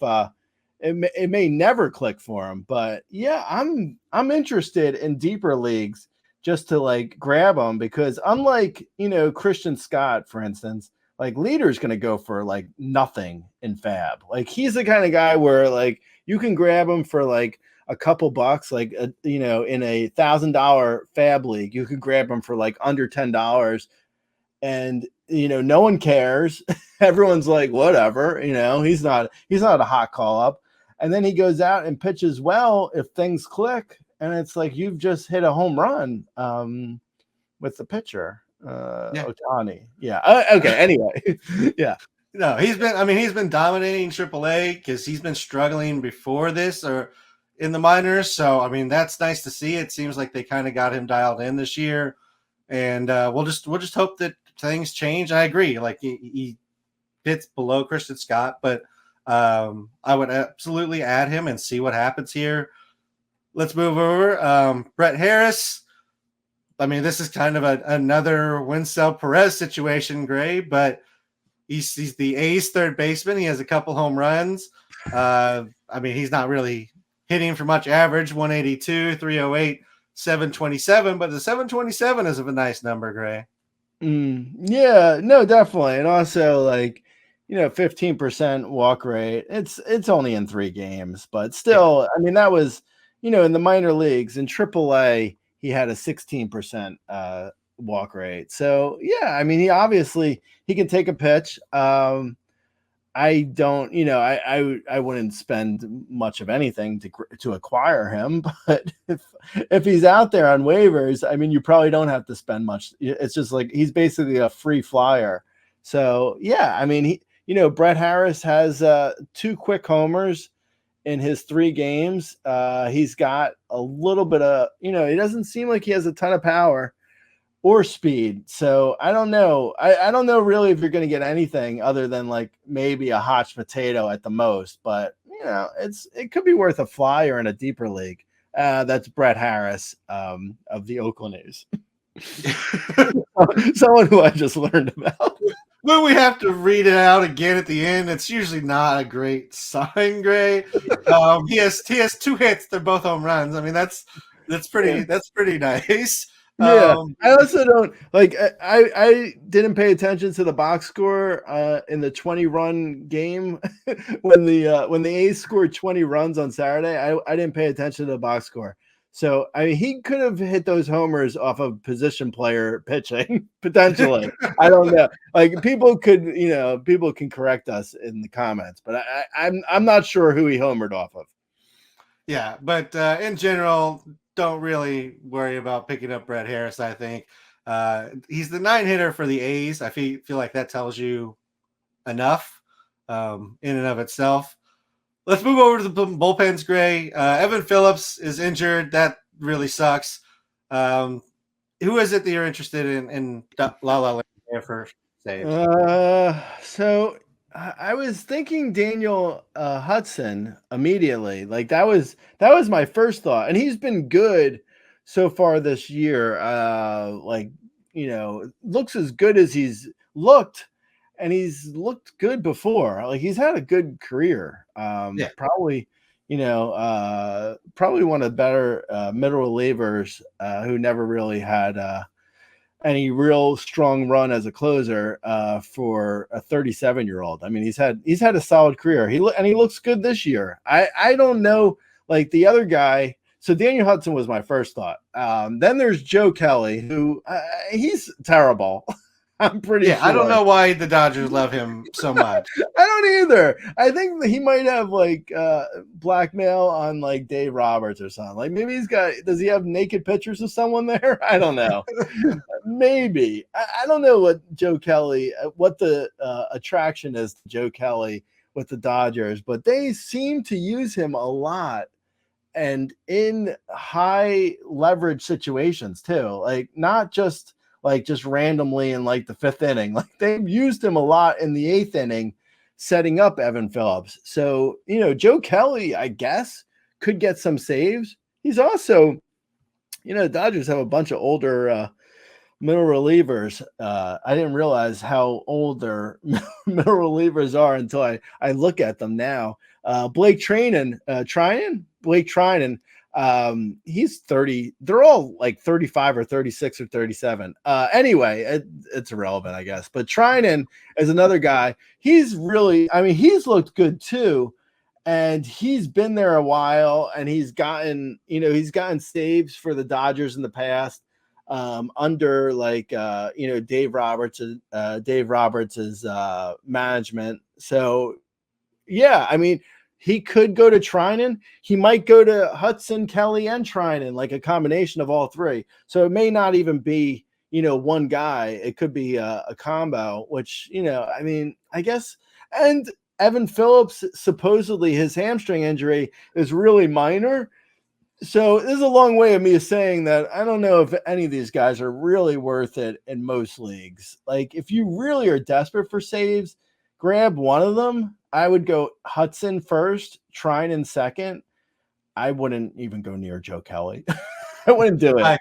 it may never click for him, but yeah, I'm interested in deeper leagues just to like grab him because unlike, Christian Scott, for instance, like Leiter's going to go for like nothing in fab. Like he's the kind of guy where like you can grab him for like a couple bucks, like, in a $1,000 fab league, you could grab him for like under $10 and, no one cares. Everyone's like, whatever, he's not a hot call up. And then he goes out and pitches well if things click. And it's like you've just hit a home run with the pitcher, Ohtani. Yeah. Okay. Anyway, yeah. No, he's been dominating AAA because he's been struggling before this or in the minors. So, I mean, that's nice to see. It seems like they kind of got him dialed in this year. And we'll just hope that things change. I agree. Like he fits below Christian Scott, but I would absolutely add him and see what happens here. Let's move over. Brett Harris. I mean, this is kind of another Wenceel Perez situation, Gray, but he's the A's third baseman. He has a couple home runs. He's not really hitting for much average, 182, 308, 727, but the 727 is a nice number, Gray. Yeah, no, definitely. And also 15% walk rate. It's only in 3 games, but still, I mean, that was, in the minor leagues. In AAA, he had a 16% walk rate. So yeah, I mean, he can take a pitch. I don't, I wouldn't spend much of anything to acquire him, but if he's out there on waivers, I mean, you probably don't have to spend much. It's just like he's basically a free flyer. So yeah, I mean, Brett Harris has 2 quick homers in his 3 games. He's got a little bit of, he doesn't seem like he has a ton of power or speed. So I don't know. I don't know really if you're going to get anything other than like maybe a hot potato at the most, but it could be worth a flyer in a deeper league. That's Brett Harris of the Oakland A's. Someone who I just learned about. When we have to read it out again at the end, it's usually not a great sign, Gray. He has 2 hits. They're both home runs. I mean, that's pretty nice. Yeah, I also don't like. I didn't pay attention to the box score in the 20-run game when the A's scored 20 runs on Saturday. I didn't pay attention to the box score. So I mean, he could have hit those homers off of position player pitching potentially. I don't know. Like people can correct us in the comments, but I'm not sure who he homered off of. Yeah, but in general, don't really worry about picking up Brett Harris. I think he's the 9 hitter for the A's. I feel like that tells you enough in and of itself. Let's move over to the bullpens, Gray. Evan Phillips is injured. That really sucks. Who is it that you're interested in La La Land for save? So I was thinking Daniel Hudson immediately. Like that was my first thought, and he's been good so far this year. Looks as good as he's looked. And he's looked good before. Like he's had a good career. Probably one of the better middle relievers who never really had any real strong run as a closer for a 37-year-old. I mean, he's had a solid career. He looks good this year. I don't know, like the other guy. So Daniel Hudson was my first thought. Then there's Joe Kelly, who he's terrible. I'm pretty sure. I don't know why the Dodgers love him so much. I don't either. I think that he might have like blackmail on like Dave Roberts or something. Like maybe does he have naked pictures of someone there? I don't know. Maybe. I don't know what the attraction is to Joe Kelly with the Dodgers, but they seem to use him a lot and in high leverage situations too. Like not just randomly in like the 5th inning. Like they've used him a lot in the 8th inning, setting up Evan Phillips. So, Joe Kelly, I guess, could get some saves. He's also, the Dodgers have a bunch of older middle relievers. I didn't realize how old their middle relievers are until I look at them now. Blake Treinen, he's 30. They're all like 35 or 36 or 37. Anyway, it's irrelevant, I guess. But Treinen is another guy. He's looked good too. And he's been there a while, and he's gotten saves for the Dodgers in the past under Dave Roberts's management. So yeah, he could go to Treinen. He might go to Hudson, Kelly, and Treinen, like a combination of all three. So it may not even be, one guy. It could be a combo, which, I guess. And Evan Phillips, supposedly his hamstring injury is really minor. So this is a long way of me saying that I don't know if any of these guys are really worth it in most leagues. Like if you really are desperate for saves, grab one of them. I would go Hudson first, Treinen second. I wouldn't even go near Joe Kelly. I wouldn't do it.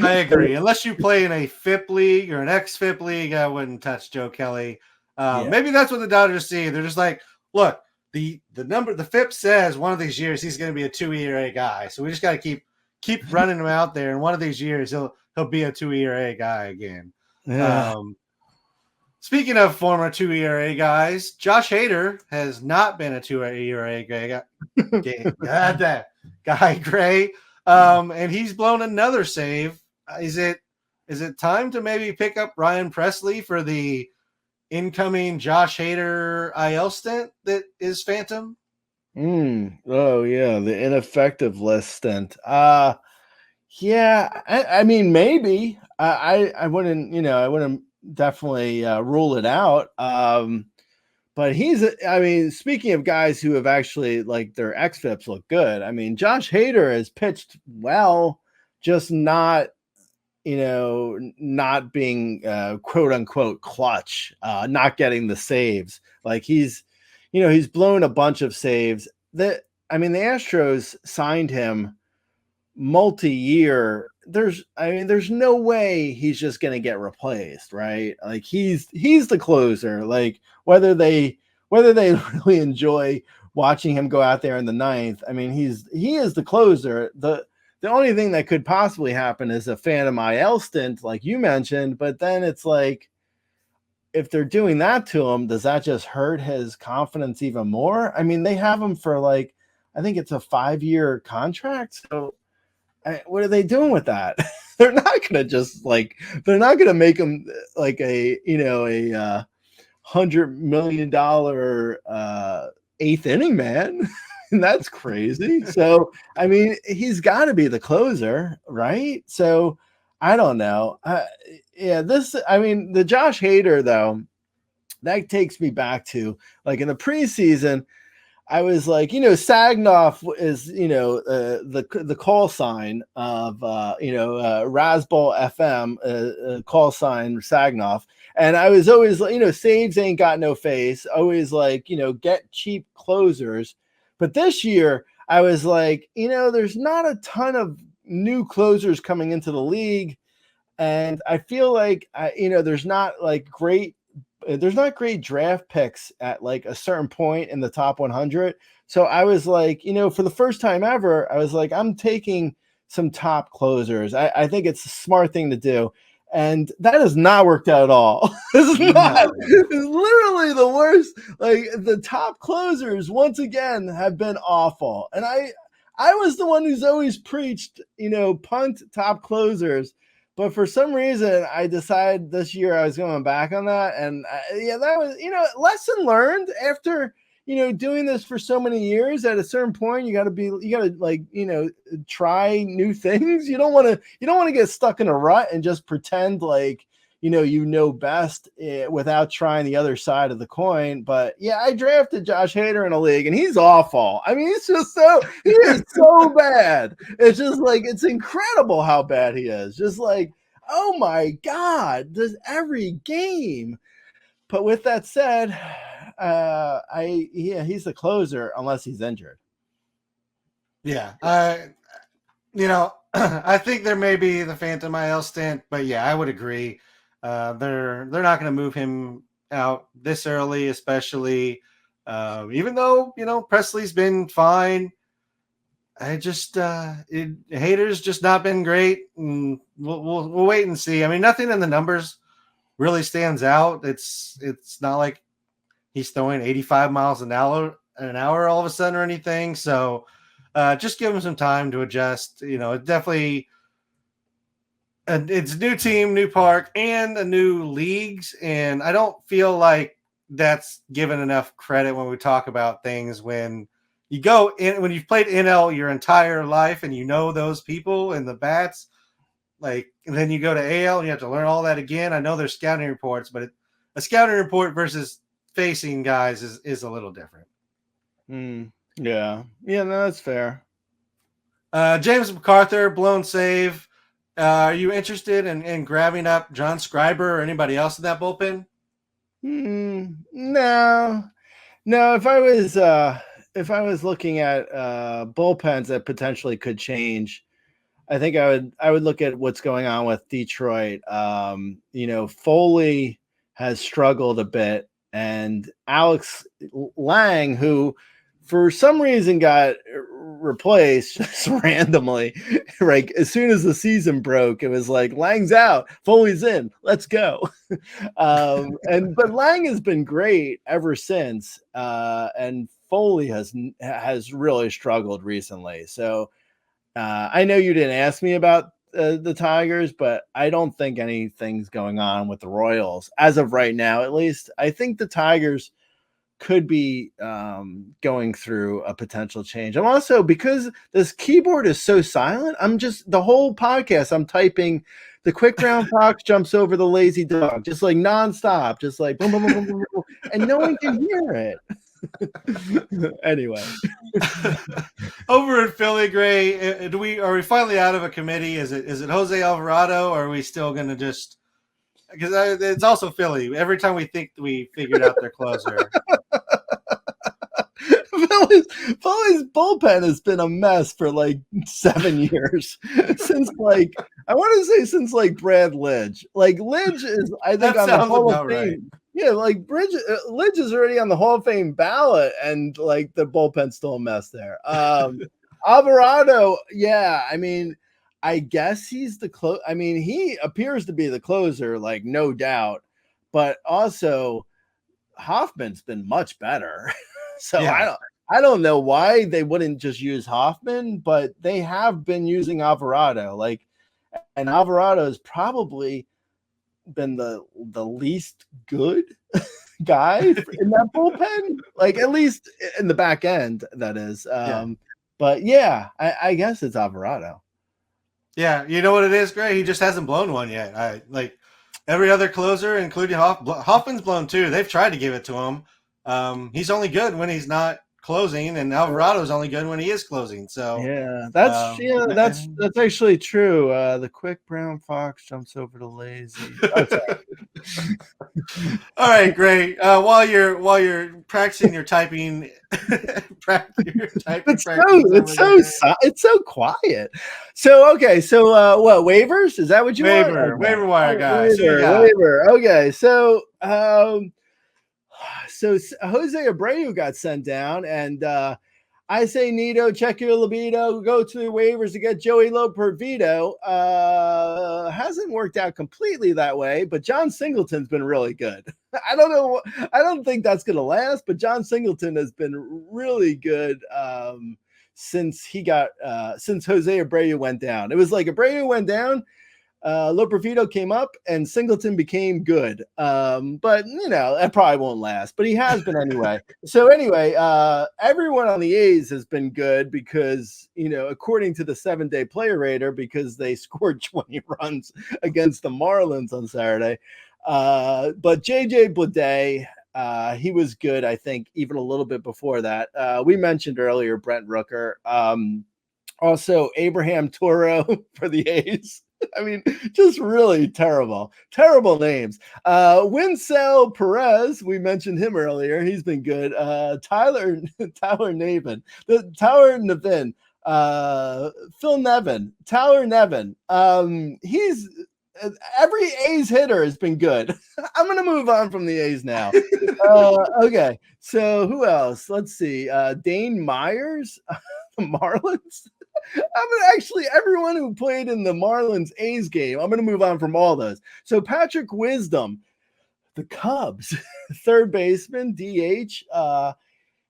I agree. Unless you play in a FIP league or an ex-FIP league, I wouldn't touch Joe Kelly. Maybe that's what the Dodgers see. They're just like, look, the FIP says one of these years he's going to be a 2 ERA guy. So we just got to keep running him out there. And one of these years he'll be a 2 ERA guy again. Yeah. Speaking of former 2 ERA guys, Josh Hader has not been a 2 ERA guy. Guy Gray. And he's blown another save. Is it time to maybe pick up Ryan Presley for the incoming Josh Hader IL stint that is phantom? Oh yeah, the ineffective list stint. Yeah, maybe. I wouldn't definitely rule it out. But speaking of guys who have actually like their xFIPs look good. Josh Hader has pitched well, just not being quote unquote clutch, not getting the saves. Like he's blown a bunch of saves. The Astros signed him multi-year. There's no way he's just going to get replaced, right? Like he's the closer. Like whether they really enjoy watching him go out there in the ninth. He is the closer. The only thing that could possibly happen is a phantom IL stint, like you mentioned. But then it's like, if they're doing that to him, does that just hurt his confidence even more? They have him for I think it's a 5-year contract. So what are they doing with that? They're not going to make him like a $100 million 8th inning man. And that's crazy. So, he's got to be the closer, right? So I don't know. The Josh Hader though, that takes me back to in the preseason, I was like, Sagnoff is, the call sign of, Razzball FM, call sign Sagnoff. And I was always, saves ain't got no face. Always get cheap closers. But this year I was like, there's not a ton of new closers coming into the league. And I feel like, there's not great draft picks at a certain point in the top 100. So I was like, for the first time ever, I was like, I'm taking some top closers. I think it's a smart thing to do. And that has not worked out at all. It's literally the worst. The top closers once again have been awful. And I was the one who's always preached, punt top closers. But for some reason, I decided this year I was going back on that. And that was, lesson learned after, doing this for so many years. At a certain point, you got to try new things. You don't want to get stuck in a rut and just pretend like, best without trying the other side of the coin. But yeah, I drafted Josh Hader in a league and he's awful. I mean, he is so bad. It's just like, it's incredible how bad he is. Just like, oh my God, does every game. But with that said, he's the closer unless he's injured. Yeah. I think there may be the phantom IL stint, but yeah, I would agree. They're not going to move him out this early, especially even though Presley's been fine. I just Hader's just not been great, and we'll wait and see. I mean, nothing in the numbers really stands out. It's not like he's throwing 85 miles an hour all of a sudden or anything. So just give him some time to adjust. It definitely. And it's a new team, new park, and a new leagues. And I don't feel like that's given enough credit when we talk about things when you go in, when you've played NL your entire life and those people and the bats, and then you go to AL and you have to learn all that again. I know there's scouting reports, but a scouting report versus facing guys is a little different. Yeah. Yeah, no, that's fair. James MacArthur, blown save. Are you interested in grabbing up John Scriber or anybody else in that bullpen? No. If I was looking at bullpens that potentially could change, I think I would look at what's going on with Detroit. Foley has struggled a bit, and Alex Lang, who for some reason got replaced just randomly, right? As soon as the season broke, it was like Lang's out, Foley's in, let's go. But Lang has been great ever since, and Foley has really struggled recently. So I know you didn't ask me about the Tigers, but I don't think anything's going on with the Royals as of right now. At least I think the Tigers could be going through a potential change. I'm also, because this keyboard is so silent, I'm just, the whole podcast, I'm typing the quick brown fox jumps over the lazy dog, just like nonstop, just like boom, boom, boom, boom, boom, boom, and no one can hear it. Anyway, over in Philly, Gray, are we finally out of a committee? Is it Jose Alvarado, or are we still going to just, because it's also Philly. Every time we think we figured out their closer. Philly's bullpen has been a mess for like 7 years since I want to say since Brad Lidge. Lidge is, I think, on the Hall of Fame. Right. Yeah, Lidge is already on the Hall of Fame ballot, and the bullpen's still a mess there. Alvarado, yeah, I mean, I guess he's the I mean, he appears to be the closer, no doubt. But also, Hoffman's been much better. So yeah. I don't know why they wouldn't just use Hoffman, but they have been using Alvarado. And Alvarado has probably been the least good guy in that bullpen. At least in the back end, that is. But yeah, I guess it's Alvarado. Yeah, you know what it is, Gray? He just hasn't blown one yet. Every other closer, including Hoffman's blown two. They've tried to give it to him. He's only good when he's not closing, and Alvarado's only good when he is closing. So yeah, that's actually true. The quick brown fox jumps over the lazy. All right, great. While you're practicing your typing, it's so quiet. So okay, so what, waivers? Is that what you want? Okay. Waiver wire guys. Waiver. Okay, so Jose Abreu got sent down, and I say, Nito, check your libido, go to the waivers to get Joey Lopervito. Hasn't worked out completely that way, but John Singleton's been really good. I don't know. I don't think that's going to last, but John Singleton has been really good since Jose Abreu went down. It was like Abreu went down. Loperfido came up and Singleton became good. But that probably won't last, but he has been anyway. So anyway, everyone on the A's has been good because, according to the 7-day player rater, because they scored 20 runs against the Marlins on Saturday. But JJ Bleday, he was good, I think, even a little bit before that. We mentioned earlier Brent Rooker. Also, Abraham Toro for the A's. I mean, just really terrible names. Wenceel Perez, we mentioned him earlier. He's been good. Tyler Nevin, Phil Nevin, Tyler Nevin. He's every A's hitter has been good. I'm going to move on from the A's now. Okay. So who else? Let's see. Dane Myers, the Marlins. Actually, everyone who played in the Marlins A's game, I'm going to move on from all those. So Patrick Wisdom, the Cubs, third baseman, DH.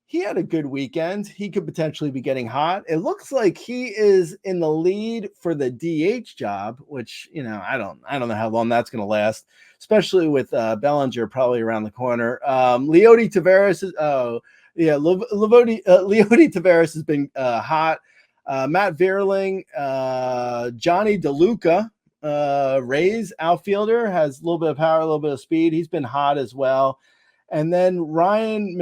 He had a good weekend. He could potentially be getting hot. It looks like he is in the lead for the DH job, which, I don't know how long that's going to last, especially with Bellinger probably around the corner. Leody Taveras Leody Taveras has been hot. Matt Vierling, Johnny DeLuca, Rays outfielder, has a little bit of power, a little bit of speed. He's been hot as well. And then Ryan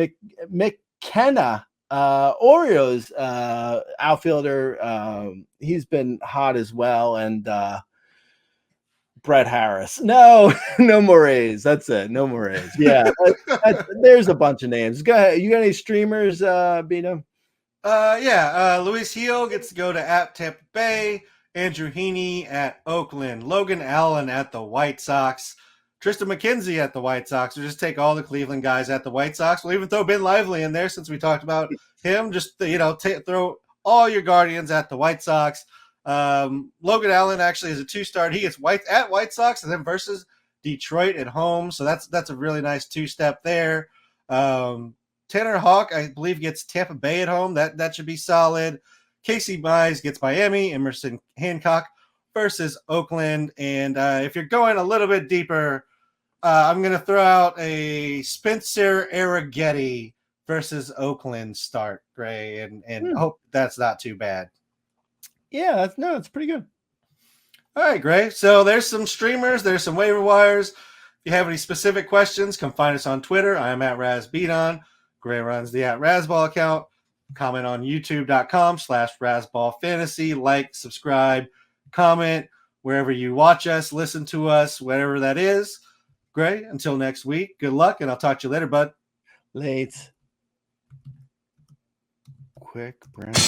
McKenna, Orioles outfielder, he's been hot as well. And Brett Harris. No more A's. That's it. No more A's. Yeah, there's a bunch of names. Go ahead. You got any streamers, Bino? Luis Heel gets to go to at Tampa Bay, Andrew Heaney at Oakland, Logan Allen at the White Sox, Tristan McKenzie at the White Sox. We'll just take all the Cleveland guys at the White Sox. We'll even throw Ben Lively in there since we talked about him. Just, throw all your Guardians at the White Sox. Logan Allen actually is a 2-star. He gets White Sox and then versus Detroit at home. So that's a really nice 2-step there. Tanner Hawk, I believe, gets Tampa Bay at home. That should be solid. Casey Mize gets Miami. Emerson Hancock versus Oakland. And if you're going a little bit deeper, I'm going to throw out a Spencer Arrighetti versus Oakland start, Gray, and hope that's not too bad. Yeah, it's pretty good. All right, Gray. So there's some streamers. There's some waiver wires. If you have any specific questions, come find us on Twitter. I am at RazBeaton. Gray runs the @Razzball account. Comment on youtube.com/Razzball Fantasy. Like, subscribe, comment wherever you watch us, listen to us, whatever that is. Gray, until next week, good luck, and I'll talk to you later, bud. Late. Quick, Brandon.